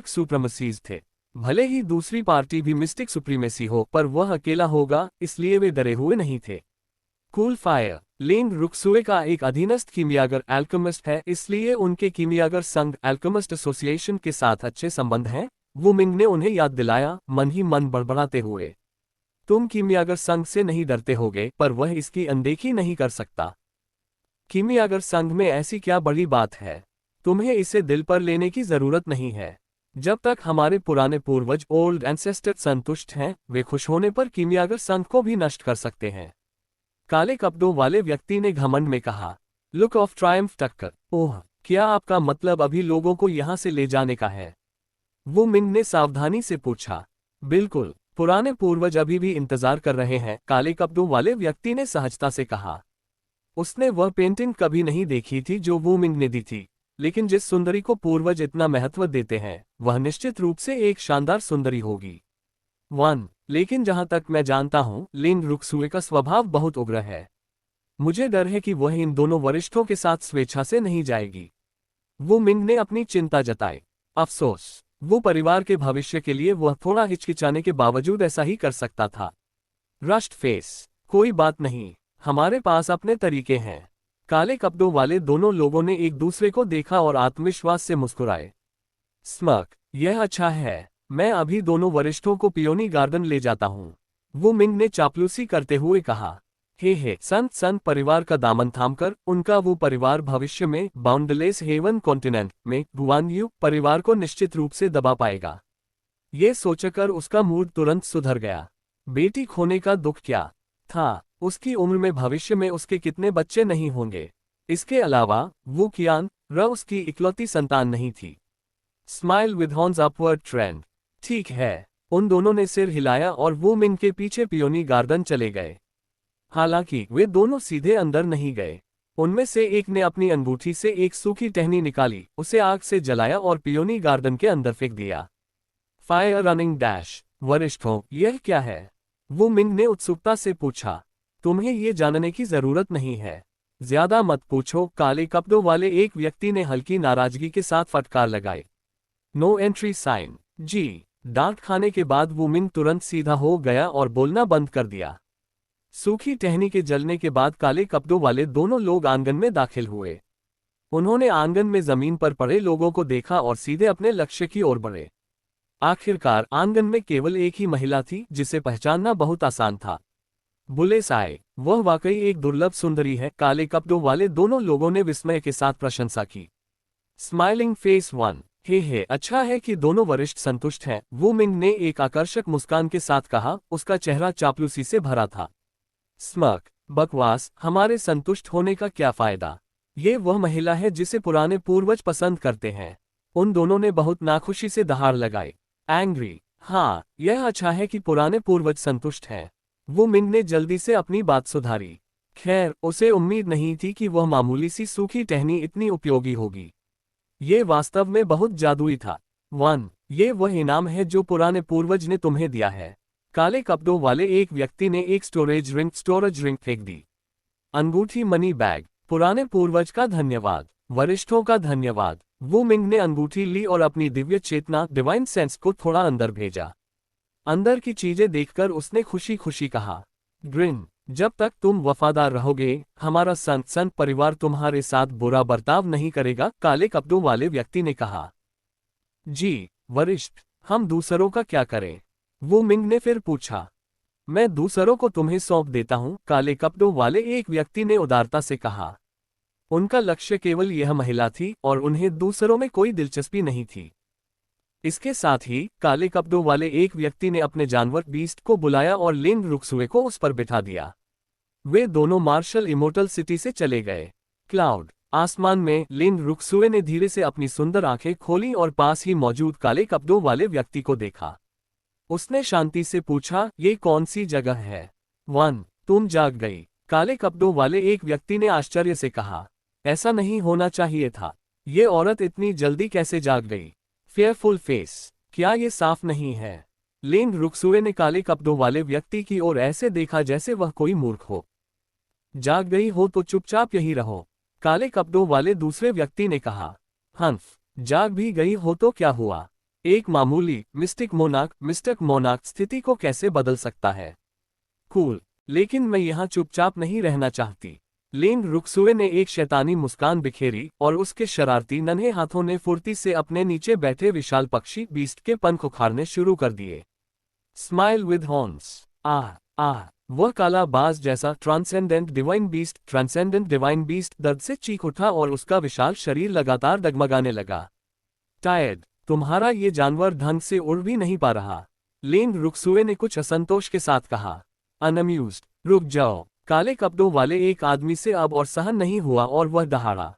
[SPEAKER 2] सुप्रीमेसीज थे। भले ही दूसरी पार्टी भी मिस्टिक सुप्रीमेसी हो, पर वह अकेला होगा, इसलिए वे डरे हुए नहीं थे। कूल फायर, लेन रुक्सुए का एक अधीनस्थ कीमियागर एल्केमिस्ट है, इसलिए उनके कीमियागर संघ एल्केमिस्ट एसोसिएशन के साथ अच्छे संबंध हैं। वू मिंग ने उन्हें याद दिलाया, मन ही मन बड़बड़ाते हुए। तुम कीमियागर संघ से नहीं डरते होगे, पर वह इसकी अनदेखी नहीं कर सकता। कीमियागर संघ में ऐसी क्या बड़ी बात है? तुम्हें इसे दिल पर लेने की जरूरत नहीं है। जब तक हमारे पुराने पूर्वज ओल्ड एंसेस्टर संतुष्ट हैं, वे खुश होने पर कीमियागर संघ को भी नष्ट कर सकते हैं। काले कपड़ों वाले व्यक्ति ने घमंड में कहा। लुक ऑफ ट्रायम्फ टक्कर, ओह, क्या आपका मतलब अभी लोगों को यहां से ले जाने का है? वू मिंग ने सावधानी से पूछा। बिल्कुल, पुराने पूर्वज अभी भी इंतजार कर रहे हैं, काले कपड़ों वाले व्यक्ति ने सहजता से कहा। उसने वह पेंटिंग कभी नहीं देखी थी जो वू मिंग ने दी थी, लेकिन जिस सुंदरी को पूर्वज इतना महत्व देते हैं, वह निश्चित रूप से एक शानदार सुंदरी होगी। 1, लेकिन जहां तक मैं जानता हूं, लिन रुक्सुए का स्वभाव बहुत उग्र है। मुझे डर है कि वह इन दोनों वरिष्ठों के साथ स्वेच्छा से नहीं जाएगी। वू मिंग ने अपनी चिंता जताई। अफसोस, वो परिवार के भविष्य के लिए वह थोड़ा हिचकिचाने के बावजूद ऐसा ही कर सकता था। रश्ड फेस, कोई बात नहीं, हमारे पास अपने तरीके हैं। काले कपड़ों वाले दोनों लोगों ने एक दूसरे को देखा और आत्मविश्वास से मुस्कुराए। स्मर्क, यह अच्छा है, मैं अभी दोनों वरिष्ठों को पियोनी गार्डन ले जाता हूँ, वू मिंग ने चापलूसी करते हुए कहा। हे संत परिवार का दामन थामकर, उनका वो परिवार भविष्य में बाउंडलेस हेवन कॉन्टिनेंट में गुआनयू परिवार को निश्चित रूप से दबा पाएगा। ये सोचकर उसका मूड तुरंत सुधर गया। बेटी खोने का दुख क्या था, उसकी उम्र में भविष्य में उसके कितने बच्चे नहीं होंगे। इसके अलावा वू कियान उसकी इकलौती संतान नहीं थी। Smile with horns upward trend. ठीक है, उन दोनों ने सिर हिलाया और वू मिंग के पीछे पियोनी गार्डन चले गए। हालांकि वे दोनों सीधे अंदर नहीं गए। उनमें से एक ने अपनी अंगूठी से एक सूखी टहनी निकाली, उसे आग से जलाया और पियोनी गार्डन के अंदर फेंक दिया। Fire running dash. वरिष्ठों, यह क्या है? वू मिंग ने उत्सुकता से पूछा। तुम्हें ये जानने की जरूरत नहीं है, ज्यादा मत पूछो, काले कपड़ों वाले एक व्यक्ति ने हल्की नाराजगी के साथ फटकार लगाई। No entry sign. जी। डांट खाने के बाद वू मिंग तुरंत सीधा हो गया और बोलना बंद कर दिया। सूखी टहनी के जलने के बाद काले कपड़ों वाले दोनों लोग आंगन में दाखिल हुए। उन्होंने आंगन में जमीन पर पड़े लोगों को देखा और सीधे अपने लक्ष्य की ओर बढ़े। आखिरकार आंगन में केवल एक ही महिला थी जिसे पहचानना बहुत आसान था। बुलेसाए, वह वाकई एक दुर्लभ सुंदरी है, काले कपड़ों वाले दोनों लोगों ने विस्मय के साथ प्रशंसा की। Smiling face 1। हे अच्छा है कि दोनों वरिष्ठ संतुष्ट हैं, वू मिंग ने एक आकर्षक मुस्कान के साथ कहा, उसका चेहरा चापलूसी से भरा था। स्मर्क, बकवास, हमारे संतुष्ट होने का क्या फायदा? ये वह महिला है जिसे पुराने पूर्वज पसंद करते हैं। उन दोनों ने बहुत नाखुशी से दहाड़ लगाई। एंग्री, हाँ, यह अच्छा है कि पुराने पूर्वज संतुष्ट हैं। वो मिंग ने जल्दी से अपनी बात सुधारी। खैर, उसे उम्मीद नहीं थी कि वह मामूली सी सूखी टहनी इतनी उपयोगी होगी। ये वास्तव में बहुत जादुई था। 1. ये वह इनाम है जो पुराने पूर्वज ने तुम्हें दिया है। काले कपड़ों वाले एक व्यक्ति ने एक स्टोरेज रिंग फेंक दी। अंगूठी मनी बैग। पुराने पूर्वज का धन्यवाद, वरिष्ठों का धन्यवाद। वू मिंग ने अंगूठी ली और अपनी दिव्य चेतना डिवाइन सेंस को थोड़ा अंदर भेजा। अंदर की चीजें देखकर उसने खुशी खुशी कहा, ग्रिन, जब तक तुम वफादार रहोगे, हमारा संत परिवार तुम्हारे साथ बुरा बर्ताव नहीं करेगा, काले कपड़ों वाले व्यक्ति ने कहा। जी, वरिष्ठ, हम दूसरों का क्या करें? वू मिंग ने फिर पूछा। मैं दूसरों को तुम्हें सौंप देता हूं, काले कपड़ों वाले एक व्यक्ति ने उदारता से कहा। उनका लक्ष्य केवल यह महिला थी और उन्हें दूसरों में कोई दिलचस्पी नहीं थी। इसके साथ ही काले कपड़ों वाले एक व्यक्ति ने अपने जानवर बीस्ट को बुलाया और लिन रुक्सुए को उस पर बिठा दिया। वे दोनों मार्शल इमोर्टल सिटी से चले गए। क्लाउड, आसमान में लिन रुक्सुए ने धीरे से अपनी सुंदर आंखें खोली और पास ही मौजूद काले कपड़ों वाले व्यक्ति को देखा। उसने शांति से पूछा, ये कौन सी जगह है? 1. तुम जाग गई, काले कपड़ों वाले एक व्यक्ति ने आश्चर्य से कहा। ऐसा नहीं होना चाहिए था। ये औरत इतनी जल्दी कैसे जाग गई? फेयरफुल फेस, क्या ये साफ नहीं है? लिन रुक्सुए ने काले कपड़ों वाले व्यक्ति की ओर ऐसे देखा जैसे वह कोई मूर्ख हो। जाग गई हो तो चुपचाप यही रहो, काले कपड़ों वाले दूसरे व्यक्ति ने कहा। हंफ, जाग भी गई हो तो क्या हुआ? एक मामूली मिस्टिक मोनाक स्थिति को कैसे बदल सकता है? कूल, लेकिन मैं यहाँ चुपचाप नहीं रहना चाहती। लिन रुक्सुए ने एक शैतानी मुस्कान बिखेरी और उसके शरारती नन्हे हाथों ने फुर्ती से अपने नीचे बैठे विशाल पक्षी बीस्ट के पंख उखाड़ने शुरू कर दिए। Smile with horns. वह काला बाज जैसा ट्रांसेंडेंट डिवाइन बीस्ट दर्द से चीख उठा और उसका विशाल शरीर लगातार डगमगाने लगा। टायर्ड, तुम्हारा ये जानवर ढंग से उड़ भी नहीं पा रहा, लिन रुक्सुए ने कुछ असंतोष के साथ कहा। अनअम्यूज्ड, रुक जाओ, काले कपड़ों वाले एक आदमी से अब और सहन नहीं हुआ और वह दहाड़ा।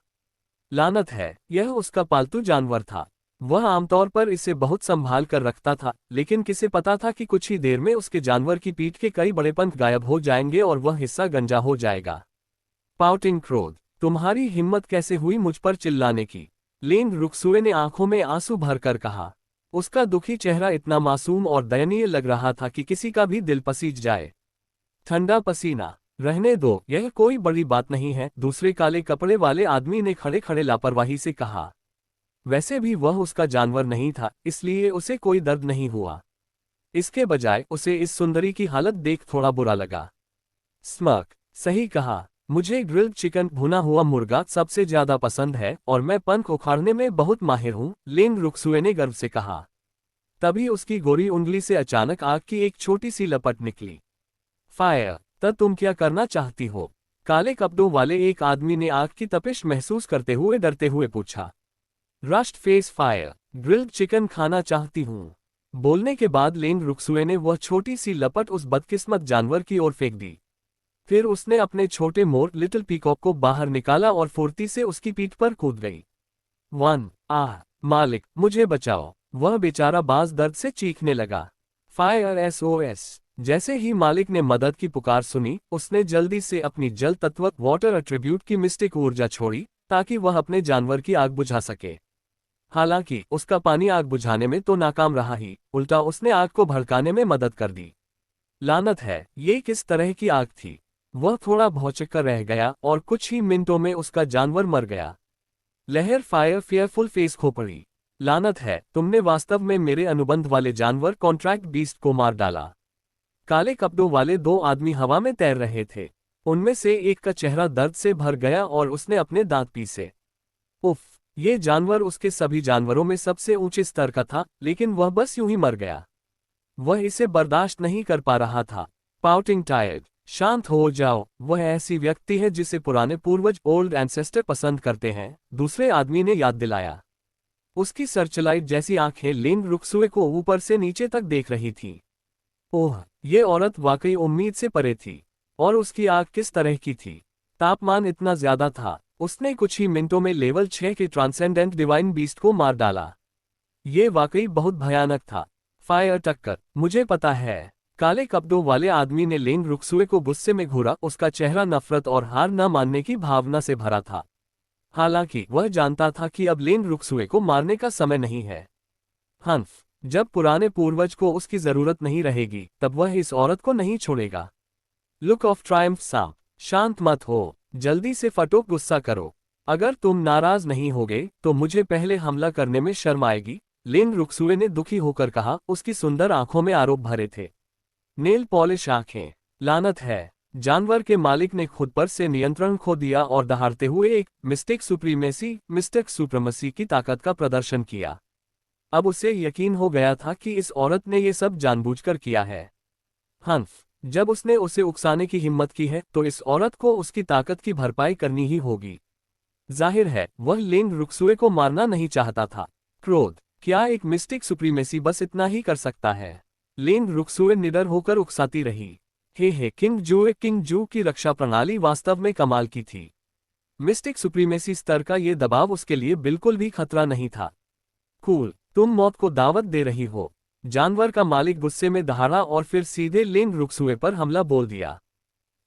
[SPEAKER 2] लानत है, यह उसका पालतू जानवर था। वह आमतौर पर इसे बहुत संभाल कर रखता था, लेकिन किसे पता था कि कुछ ही देर में उसके जानवर की पीठ के कई बड़े पंख गायब हो जाएंगे और वह हिस्सा गंजा हो जाएगा। पाउटिंग क्रोध, तुम्हारी हिम्मत कैसे हुई मुझ पर चिल्लाने की? लिन रुक्सुए ने आंखों में आंसू भरकर कहा। उसका दुखी चेहरा इतना मासूम और दयनीय लग रहा था कि किसी का भी दिल पसीज जाए। ठंडा पसीना, रहने दो, यह कोई बड़ी बात नहीं है, दूसरे काले कपड़े वाले आदमी ने खड़े खड़े लापरवाही से कहा। वैसे भी वह उसका जानवर नहीं था, इसलिए उसे कोई दर्द नहीं हुआ। इसके बजाय उसे इस सुंदरी की हालत देख थोड़ा बुरा लगा। स्मर्क, सही कहा, मुझे ग्रिल्ड चिकन भुना हुआ मुर्गा सबसे ज्यादा पसंद है और मैं पंख उखाड़ने में बहुत माहिर हूं, लिन रुक्सुए ने गर्व से कहा। तभी उसकी गोरी उंगली से अचानक आग की एक छोटी सी लपट निकली। फायर, तब तुम क्या करना चाहती हो? काले कपड़ों वाले एक आदमी ने आग की तपिश महसूस करते हुए डरते हुए पूछा। Rust face fire, grilled chicken खाना चाहती हूँ। बोलने के बाद लिन रुक्सुए ने वह छोटी सी लपट उस बदकिस्मत जानवर की ओर फेंक दी। फिर उसने अपने छोटे मोर लिटिल पीकॉक को बाहर निकाला और फुर्ती से उसकी पीठ पर कूद गई। 1. मालिक, मुझे बचाओ, वह बेचारा बाज दर्द से चीखने लगा। Fire SOS। जैसे ही मालिक ने मदद की पुकार सुनी, उसने जल्दी से अपनी जल तत्व वाटर एट्रीब्यूट की मिस्टिक ऊर्जा छोड़ी ताकि वह अपने जानवर की आग बुझा सके। हालांकि उसका पानी आग बुझाने में तो नाकाम रहा ही, उल्टा उसने आग को भड़काने में मदद कर दी। लानत है, ये किस तरह की आग थी? वह थोड़ा भौंचक्कर रह गया और कुछ ही मिनटों में उसका जानवर मर गया। लहर फायर फेयरफुल फेस खोपड़ी। लानत है, तुमने वास्तव में मेरे अनुबंध वाले जानवर कॉन्ट्रैक्ट बीस्ट को मार डाला। काले कपड़ों वाले दो आदमी हवा में तैर रहे थे। उनमें से एक का चेहरा दर्द से भर गया और उसने अपने दांत पीसे। उफ, ये जानवर उसके सभी जानवरों में सबसे ऊंचे स्तर का था, लेकिन वह बस यूं ही मर गया। वह इसे बर्दाश्त नहीं कर पा रहा था। पाउटिंग टायर्ड, शांत हो जाओ, वह ऐसी व्यक्ति है जिसे पुराने पूर्वज ओल्ड एंसेस्टर पसंद करते हैं, दूसरे आदमी ने याद दिलाया। उसकी सर्चलाइट जैसी आंखें लेन रुक्सुए को ऊपर से नीचे तक देख रही थीं। ओह, ये औरत वाकई उम्मीद से परे थी। और उसकी आंख किस तरह की थी? तापमान इतना ज्यादा था, उसने कुछ ही मिनटों में लेवल 6 के ट्रांसेंडेंट डिवाइन बीस्ट को मार डाला। ये वाकई बहुत भयानक था। फायर टक्कर, मुझे पता है। काले कपड़ों वाले आदमी ने लेन रुक्सुए को गुस्से में घूरा, उसका चेहरा नफरत और हार न मानने की भावना से भरा था। हालांकि वह जानता था कि अब लेन रुक्सुए को मारने का समय नहीं है। हंफ, जब पुराने पूर्वज को उसकी जरूरत नहीं रहेगी तब वह इस औरत को नहीं छोड़ेगा। लुक ऑफ ट्रायम्फ सांप, शांत मत हो, जल्दी से फटो, गुस्सा करो। अगर तुम नाराज नहीं होगे तो मुझे पहले हमला करने में शर्म आएगी, लेन रुक्सुए ने दुखी होकर कहा। उसकी सुंदर आंखों में आरोप भरे थे। नेल पॉलिश आंखें। लानत है, जानवर के मालिक ने खुद पर से नियंत्रण खो दिया और दहाड़ते हुए एक मिस्टिक सुप्रीमेसी की ताकत का प्रदर्शन किया। अब उसे यकीन हो गया था कि इस औरत ने ये सब जानबूझकर किया है। हंफ, जब उसने उसे उकसाने की हिम्मत की है तो इस औरत को उसकी ताकत की भरपाई करनी ही होगी। जाहिर है वह लेन रुक्सुए को मारना नहीं चाहता था। क्रोध, क्या एक मिस्टिक सुप्रीमेसी बस इतना ही कर सकता है? लेन रुक्सुए निडर होकर उकसाती रही। हे किंग जू की रक्षा प्रणाली वास्तव में कमाल की थी। मिस्टिक सुप्रीमेसी स्तर का ये दबाव उसके लिए बिल्कुल भी खतरा नहीं था। कूल, तुम मौत को दावत दे रही हो। जानवर का मालिक गुस्से में दहाड़ा और फिर सीधे लेन रुक्सुए पर हमला बोल दिया।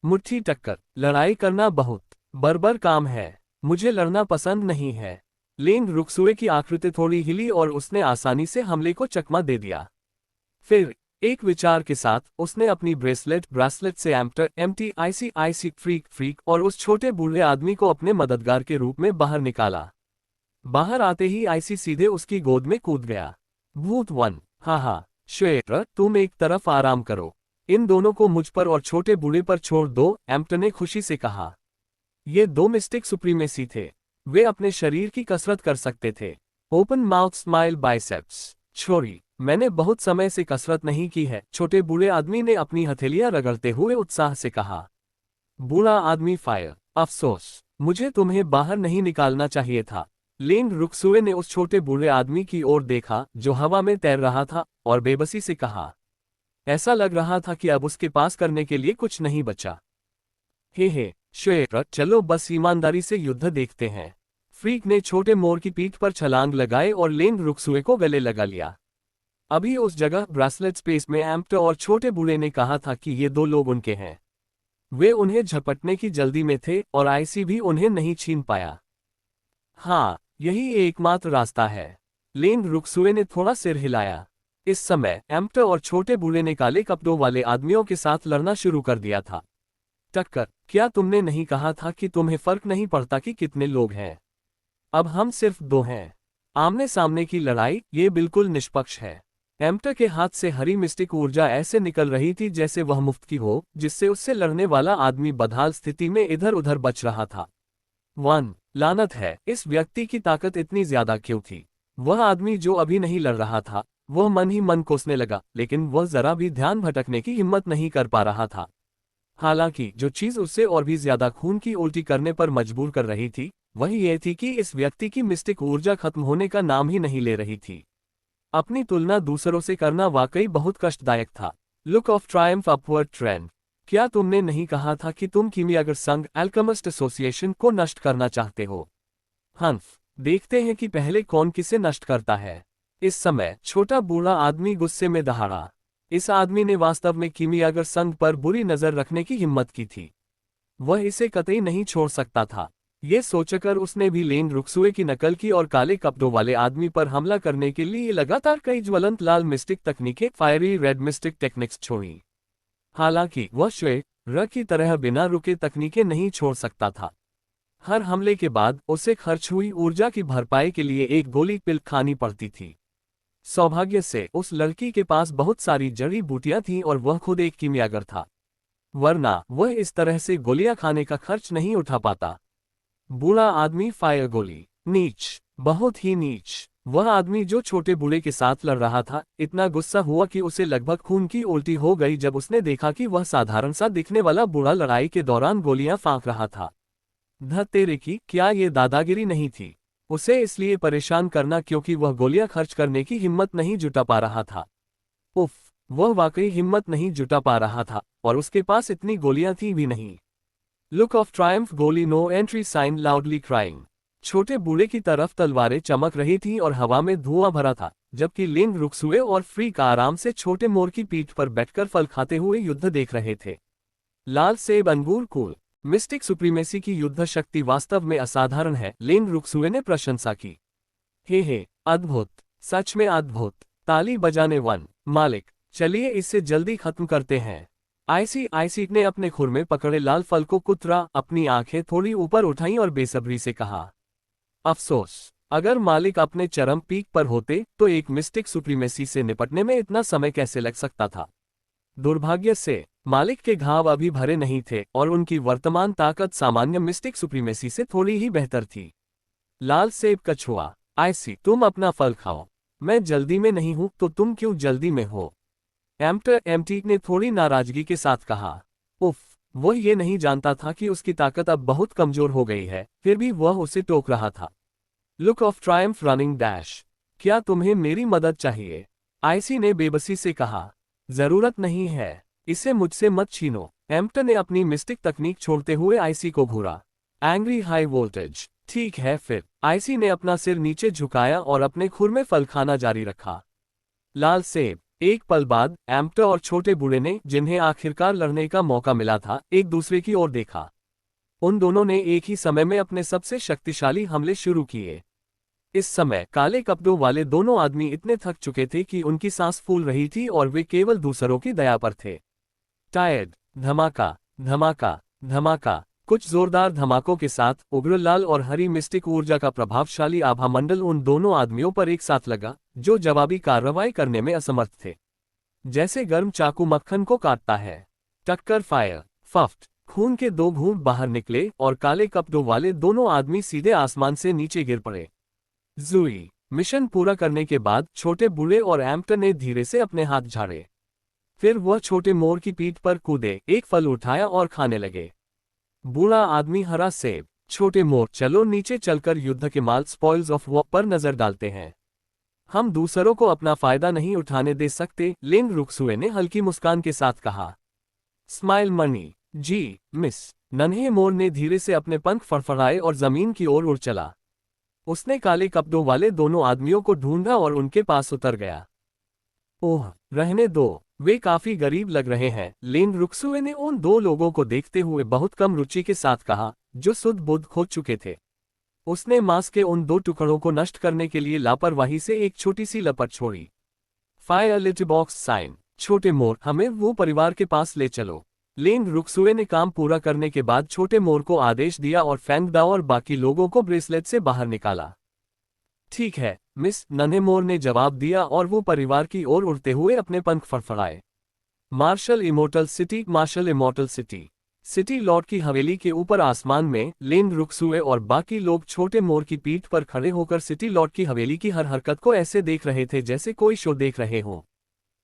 [SPEAKER 2] मुट्ठी टक्कर, लड़ाई करना बहुत बर्बर काम है। मुझे लड़ना पसंद नहीं है। लेन रुक्सुए की आकृति थोड़ी हिली और उसने आसानी से हमले को चकमा दे दिया। फिर एक विचार के साथ उसने अपनी ब्रेसलेट से आईसी फ्रीक और उस छोटे बूढ़े आदमी को अपने मददगार के रूप में बाहर निकाला। बाहर आते ही आईसी सीधे उसकी गोद में कूद गया। भूत 1, हाँ, श्वेत, तुम एक तरफ आराम करो। इन दोनों को मुझ पर और छोटे बूढ़े पर छोड़ दो, एम्प्ट ने खुशी से कहा। ये 2 मिस्टिक सुप्रीमेसी थे। वे अपने शरीर की कसरत कर सकते थे। Open mouth smile biceps. छोरी, मैंने बहुत समय से कसरत नहीं की है, छोटे बूढ़े आदमी ने अपनी हथेलियां रगड़ते हुए उत्साह से कहा। बूढ़ा आदमी फायर, अफसोस, मुझे तुम्हें बाहर नहीं निकालना चाहिए था। लेन रुक्सुए ने उस छोटे बूढ़े आदमी की ओर देखा जो हवा में तैर रहा था और बेबसी से कहा। ऐसा लग रहा था कि अब उसके पास करने के लिए कुछ नहीं बचा। हे श्वेत, चलो बस ईमानदारी से युद्ध देखते हैं। फ्रीक ने छोटे मोर की पीठ पर छलांग लगाए और लेन रुक्सुए को गले लगा लिया। अभी उस जगह ब्रेसलेट स्पेस में एम्प्ट और छोटे बूढ़े ने कहा था कि ये 2 लोग उनके हैं। वे उन्हें झपटने की जल्दी में थे और आईसी भी उन्हें नहीं छीन पाया। हाँ, यही एकमात्र रास्ता है। लेन रुक्सुए ने थोड़ा सिर हिलाया। इस समय एम्प्ट और छोटे बूढ़े ने काले कपड़ों वाले आदमियों के साथ लड़ना शुरू कर दिया था। टक्कर, क्या तुमने नहीं कहा था कि तुम्हें फर्क नहीं पड़ता कि कितने लोग हैं? अब हम सिर्फ 2 हैं। आमने सामने की लड़ाई, ये बिल्कुल निष्पक्ष है। एम्प्ट के हाथ से हरी मिस्टिक ऊर्जा ऐसे निकल रही थी जैसे वह मुफ्त की हो, जिससे उससे लड़ने वाला आदमी बदहाल स्थिति में इधर उधर बच रहा था। 1, लानत है, इस व्यक्ति की ताकत इतनी ज्यादा क्यों थी? वह आदमी जो अभी नहीं लड़ रहा था, वह मन ही मन कोसने लगा, लेकिन वह जरा भी ध्यान भटकने की हिम्मत नहीं कर पा रहा था। हालांकि जो चीज उससे और भी ज्यादा खून की उल्टी करने पर मजबूर कर रही थी, वह यह थी कि इस व्यक्ति की मिस्टिक ऊर्जा खत्म होने का नाम ही नहीं ले रही थी। अपनी तुलना दूसरों से करना वाकई बहुत कष्टदायक था। Look of Triumph upward trend. क्या तुमने नहीं कहा था कि तुम कीमियागर संघ एल्केमिस्ट एसोसिएशन को नष्ट करना चाहते हो? हंफ, देखते हैं कि पहले कौन किसे नष्ट करता है। इस समय छोटा बूढ़ा आदमी गुस्से में दहाड़ा। इस आदमी ने वास्तव में कीमियागर संघ पर बुरी नजर रखने की हिम्मत की थी। वह इसे कतई नहीं छोड़ सकता था। ये सोचकर उसने भी लेन रुक्सुए की नकल की और काले कपड़ों वाले आदमी पर हमला करने के लिए लगातार कई ज्वलंत लाल मिस्टिक तकनीकें, फायरी रेड मिस्टिक टेक्निक्स छोड़ी। हालांकि वह श्वेत र की तरह बिना रुके तकनीकें नहीं छोड़ सकता था। हर हमले के बाद उसे खर्च हुई ऊर्जा की भरपाई के लिए एक गोली पिल खानी पड़ती थी। सौभाग्य से उस लड़की के पास बहुत सारी जड़ी बूटियां थीं और वह खुद एक कीमियागर था, वरना वह इस तरह से गोलियां खाने का खर्च नहीं उठा पाता। बूढ़ा आदमी फायर गोली, नीच, बहुत ही नीच। वह आदमी जो छोटे बूढ़े के साथ लड़ रहा था, इतना गुस्सा हुआ कि उसे लगभग खून की उल्टी हो गई जब उसने देखा कि वह साधारण सा दिखने वाला बूढ़ा लड़ाई के दौरान गोलियां फांक रहा था। ध तेरे की, क्या ये दादागिरी नहीं थी? उसे इसलिए परेशान करना क्योंकि वह गोलियां खर्च करने की हिम्मत नहीं जुटा पा रहा था। उफ, वह वाकई हिम्मत नहीं जुटा पा रहा था, और उसके पास इतनी गोलियां थी भी नहीं। लुक ऑफ ट्रायम्फ, गोली no entry sign, loudly crying. छोटे बूढ़े की तरफ तलवारें चमक रही थीं और हवा में धुआं भरा था, जबकि लिंग रुक्सुए और फ्रीक आराम से छोटे मोर की पीठ पर बैठकर फल खाते हुए युद्ध देख रहे थे। लाल सेब, अंगूर, कूल। मिस्टिक सुप्रीमेसी की युद्ध शक्ति वास्तव में असाधारण है, लिंग रुक्सुए ने प्रशंसा की। हे, अद्भुत, सच में अद्भुत। ताली बजाने वन। मालिक, चलिए इसे जल्दी खत्म करते हैं। आईसी ने अपने खुर में पकड़े लाल फल को कुतरा, अपनी आंखें थोड़ी ऊपर उठाईं और बेसब्री से कहा, अफसोस, अगर मालिक अपने चरम पीक पर होते तो एक मिस्टिक सुप्रीमेसी से निपटने में इतना समय कैसे लग सकता था। दुर्भाग्य से मालिक के घाव अभी भरे नहीं थे और उनकी वर्तमान ताकत सामान्य मिस्टिक सुप्रीमेसी से थोड़ी ही बेहतर थी। लाल सेब, कछुआ। आईसी, तुम अपना फल खाओ। मैं जल्दी में नहीं हूं तो तुम क्यों जल्दी में हो? एम्प्टी ने थोड़ी नाराजगी के साथ कहा। उफ, वह ये नहीं जानता था कि उसकी ताकत अब बहुत कमजोर हो गई है, फिर भी वह उसे टोक रहा था। Look of Triumph, running dash. क्या तुम्हें मेरी मदद चाहिए? आईसी ने बेबसी से कहा। जरूरत नहीं है, इसे मुझसे मत छीनो। एम्प्टन ने अपनी मिस्टिक तकनीक छोड़ते हुए आईसी को घूरा। Angry high voltage. ठीक है फिर। आईसी ने अपना सिर नीचे झुकाया और अपने खुर में फल खाना जारी रखा। लाल सेब। एक पल बाद एम्प्ट और छोटे बूढ़े ने, जिन्हें आखिरकार लड़ने का मौका मिला था, एक दूसरे की ओर देखा। उन दोनों ने एक ही समय में अपने सबसे शक्तिशाली हमले शुरू किए। इस समय काले कपड़ों वाले दोनों आदमी इतने थक चुके थे कि उनकी सांस फूल रही थी और वे केवल दूसरों की दया पर थे। टायर्ड। धमाका, धमाका, धमाका। कुछ जोरदार धमाकों के साथ उग्र लाल और हरी मिस्टिक ऊर्जा का प्रभावशाली आभा मंडल उन दोनों आदमियों पर एक साथ लगा, जो जवाबी कार्रवाई करने में असमर्थ थे। जैसे गर्म चाकू मक्खन को काटता है। टक्कर, फायर, फफ्ट। खून के दो घूंट बाहर निकले और काले कपड़ों वाले दोनों आदमी सीधे आसमान से नीचे गिर पड़े। जूई। मिशन पूरा करने के बाद छोटे बूढ़े और एम्प्टन ने धीरे से अपने हाथ झाड़े। फिर वह छोटे मोर की पीठ पर कूदे, एक फल उठाया और खाने लगे। बूढ़ा आदमी, हरा सेब। छोटे मोर, चलो नीचे चलकर युद्ध के माल, स्पॉइल्स ऑफ वॉर पर नजर डालते हैं। हम दूसरों को अपना फायदा नहीं उठाने दे सकते, लिंग रुक्सुए ने हल्की मुस्कान के साथ कहा। Smile money. जी, मिस। नन्हे मोर ने धीरे से अपने पंख फड़फड़ाए और जमीन की ओर उड़ चला। उसने काले कपड़ों वाले दोनों आदमियों को ढूंढा और उनके पास उतर गया। ओह, रहने दो, वे काफी गरीब लग रहे हैं, लिंग रुक्सुए ने उन दो लोगों को देखते हुए बहुत कम रुचि के साथ कहा, जो सुध बुध खो चुके थे। उसने मांस के उन दो टुकड़ों को नष्ट करने के लिए लापरवाही से एक छोटी सी लपट छोड़ी। Fire litter box sign. छोटे मोर, हमें वो परिवार के पास ले चलो। लिंग रुक्सुए ने काम पूरा करने के बाद छोटे मोर को आदेश दिया और फैंगडा और बाकी लोगों को ब्रेसलेट से बाहर निकाला। ठीक है, मिस, नन्हे मोर ने जवाब दिया और वो परिवार की ओर उड़ते हुए अपने पंख फड़फड़ाए। Martial immortal city. Martial immortal city. City lord की हवेली के ऊपर आसमान में लिंग रुक्सुए और बाकी लोग छोटे मोर की पीठ पर खड़े होकर सिटी लॉर्ड की हवेली की हर हरकत को ऐसे देख रहे थे जैसे कोई शो देख रहे हों।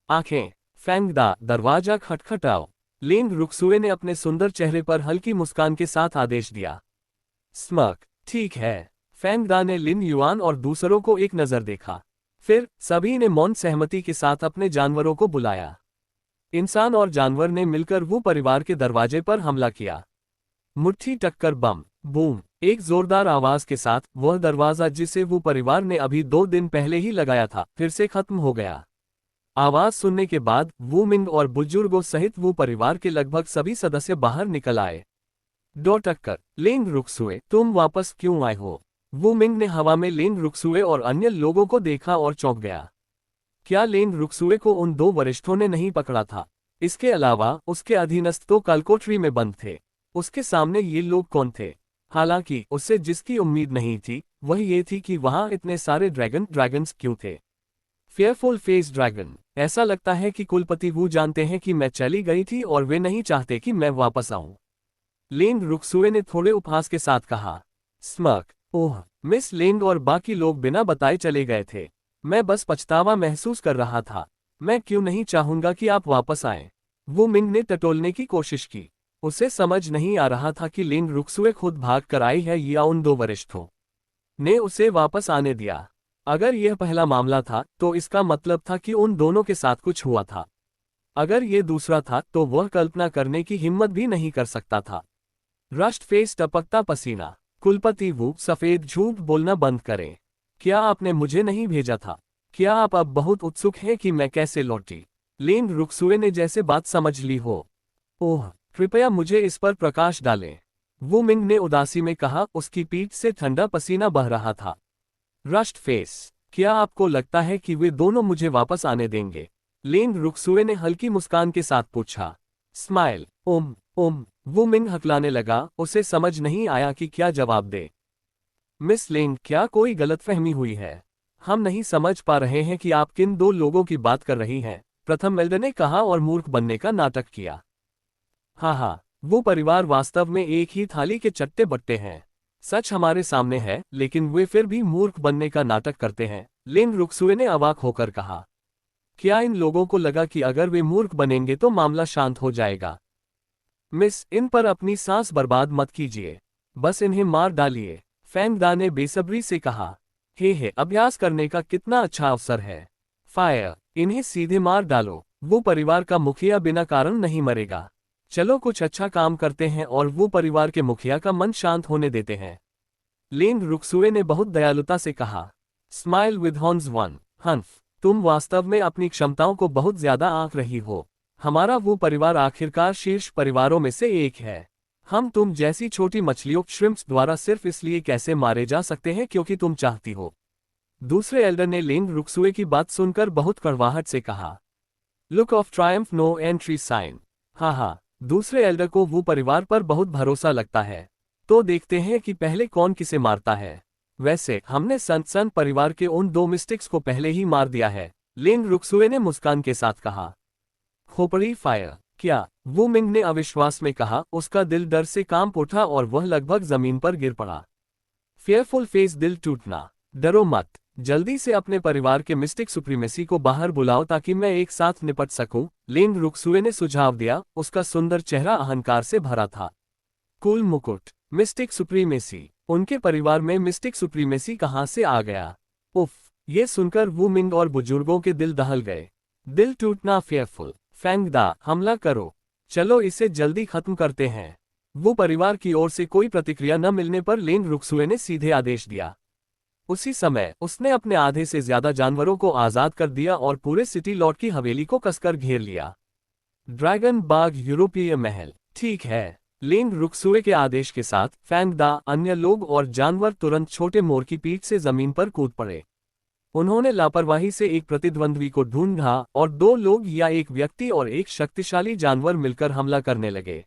[SPEAKER 2] आंखें। फैंगडा, दरवाजा खटखटाओ। लिंग रुक्सुए ने अपने सुंदर चेहरे पर हल्की मुस्कान के साथ आदेश दिया। स्मर्क। ठीक है। फैंगडा ने लिन युआन और दूसरों को एक नजर देखा। फिर सभी ने मौन सहमति के साथ अपने जानवरों को बुलाया। इंसान और जानवर ने मिलकर वो परिवार के दरवाजे पर हमला किया। मुट्ठी टक्कर बम। बूम। एक जोरदार आवाज के साथ वह दरवाजा जिसे वो परिवार ने अभी 2 दिन पहले ही लगाया था, फिर से खत्म हो गया। आवाज सुनने के बाद वू मिंग और बुजुर्गों सहित वो परिवार के लगभग सभी सदस्य बाहर निकल आए। 2 टक्कर। लिंग रुक्सुए, तुम वापस क्यों आए हो? वू मिंग ने हवा में लिंग रुक्सुए और अन्य लोगों को देखा और चौंक गया। क्या लिंग रुक्सुए को उन 2 वरिष्ठों ने नहीं पकड़ा था? इसके अलावा उसके अधीनस्थ तो कलकोठरी में बंद थे। उसके सामने ये लोग कौन थे? हालांकि उससे जिसकी उम्मीद नहीं थी वह ये थी कि वहां इतने सारे ड्रैगन्स क्यों थे। Fearful face dragon. ऐसा लगता है कि कुलपति वू जानते हैं कि मैं चली गई थी और वे नहीं चाहते कि मैं वापस आऊं। लिंग रुक्सुए ने थोड़े उपहास के साथ कहा। स्मर्क। ओह, मिस लिंग और बाकी लोग बिना बताए चले गए थे। मैं बस पछतावा महसूस कर रहा था। मैं क्यों नहीं चाहूंगा कि आप वापस आएं। वो मिंग ने टटोलने की कोशिश की। उसे समझ नहीं आ रहा था कि लिंग रुक्सुए खुद भाग कर आई है या उन 2 वरिष्ठों। ने उसे वापस आने दिया। अगर यह पहला मामला था तो इसका मतलब था कि उन दोनों के साथ कुछ हुआ था। अगर ये दूसरा था तो वह कल्पना करने की हिम्मत भी नहीं कर सकता था। रस्ट फेस टपकता पसीना। कुलपति वो सफेद झूठ बोलना बंद करें। क्या आपने मुझे नहीं भेजा था? क्या आप अब बहुत उत्सुक हैं कि मैं कैसे लौटी? लेन रुक्सुए ने जैसे बात समझ ली हो। ओह, कृपया मुझे इस पर प्रकाश डालें। वू मिंग ने उदासी में कहा, उसकी पीठ से ठंडा पसीना बह रहा था। रस्ट फेस, क्या आपको लगता है कि वे दोनों मुझे वापस आने देंगे? लेन रुक्सुए ने हल्की मुस्कान के साथ पूछा। स्माइल। वू मिंग हकलाने लगा, उसे समझ नहीं आया कि क्या जवाब दे। मिस लेन, क्या कोई गलतफहमी हुई है? हम नहीं समझ पा रहे हैं कि आप किन दो लोगों की बात कर रही हैं, प्रथम एल्डर ने कहा और मूर्ख बनने का नाटक किया। हाँ, वो परिवार वास्तव में एक ही थाली के चट्टे बट्टे हैं। सच हमारे सामने है, लेकिन वे फिर भी मूर्ख बनने का नाटक करते हैं, लेन रुक्सुए ने अवाक होकर कहा। क्या इन लोगों को लगा कि अगर वे मूर्ख बनेंगे तो मामला शांत हो जाएगा? मिस, इन पर अपनी सांस बर्बाद मत कीजिए। बस इन्हें मार डालिए, फैंग दा ने बेसब्री से कहा। हे, अभ्यास करने का कितना अच्छा अवसर है। फायर, इन्हें सीधे मार डालो। वो परिवार का मुखिया बिना कारण नहीं मरेगा। चलो कुछ अच्छा काम करते हैं और वो परिवार के मुखिया का मन शांत होने देते हैं। लेन रुक्सुए ने बहुत दयालुता से कहा। Smile with horns one. Humph, तुम वास्तव में अपनी क्षमताओं को बहुत ज्यादा आंक रही हो। हमारा वो परिवार आखिरकार शीर्ष परिवारों में से एक है। हम तुम जैसी छोटी मछलियों श्रिम्प्स द्वारा सिर्फ इसलिए कैसे मारे जा सकते हैं क्योंकि तुम चाहती हो। दूसरे एल्डर ने लेन रुक्सुए की बात सुनकर बहुत कड़वाहट से कहा। Look of triumph, no entry sign. हाँ, दूसरे एल्डर को वो परिवार पर बहुत भरोसा लगता है। तो देखते हैं कि पहले कौन किसे मारता है। वैसे हमने सन परिवार के उन दो मिस्टिक्स को पहले ही मार दिया है, लेन रुक्सुए ने मुस्कान के साथ कहा। खोपड़ी फायर, क्या? वू मिंग ने अविश्वास में कहा। उसका दिल डर से कांप उठा और वह लगभग जमीन पर गिर पड़ा। फेयरफुल फेस, दिल टूटना। डरो मत, जल्दी से अपने परिवार के मिस्टिक सुप्रीमेसी को बाहर बुलाओ ताकि मैं एक साथ निपट सकूं, लेन रुक्सुए ने सुझाव दिया। उसका सुंदर चेहरा अहंकार से भरा था। कूल मुकुट, मिस्टिक सुप्रीमेसी। उनके परिवार में मिस्टिक सुप्रीमेसी कहां से आ गया? उफ, ये सुनकर वू मिंग और बुजुर्गों के दिल दहल गए। दिल टूटना। फेयरफुल, फैंग दा, हमला करो। चलो इसे जल्दी खत्म करते हैं। वो परिवार की ओर से कोई प्रतिक्रिया न मिलने पर लेन रुक्सुए ने सीधे आदेश दिया। उसी समय उसने अपने आधे से ज्यादा जानवरों को आजाद कर दिया और पूरे सिटी लॉर्ड की हवेली को कसकर घेर लिया। ड्रैगन बाग यूरोपीय महल। ठीक है, लेन रुक्सुए के आदेश के साथ फैंग दा, अन्य लोग और जानवर तुरंत छोटे मोर की पीठ से जमीन पर कूद पड़े। उन्होंने लापरवाही से एक प्रतिद्वंद्वी को ढूंढा और दो लोग या एक व्यक्ति और एक शक्तिशाली जानवर मिलकर हमला करने लगे।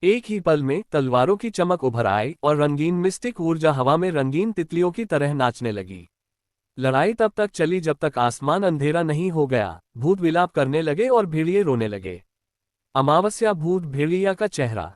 [SPEAKER 2] एक ही पल में तलवारों की चमक उभर आई और रंगीन मिस्टिक ऊर्जा हवा में रंगीन तितलियों की तरह नाचने लगी। लड़ाई तब तक चली जब तक आसमान अंधेरा नहीं हो गया। भूत विलाप करने लगे और भेड़िए रोने लगे। अमावस्या, भूत भेड़िया का चेहरा।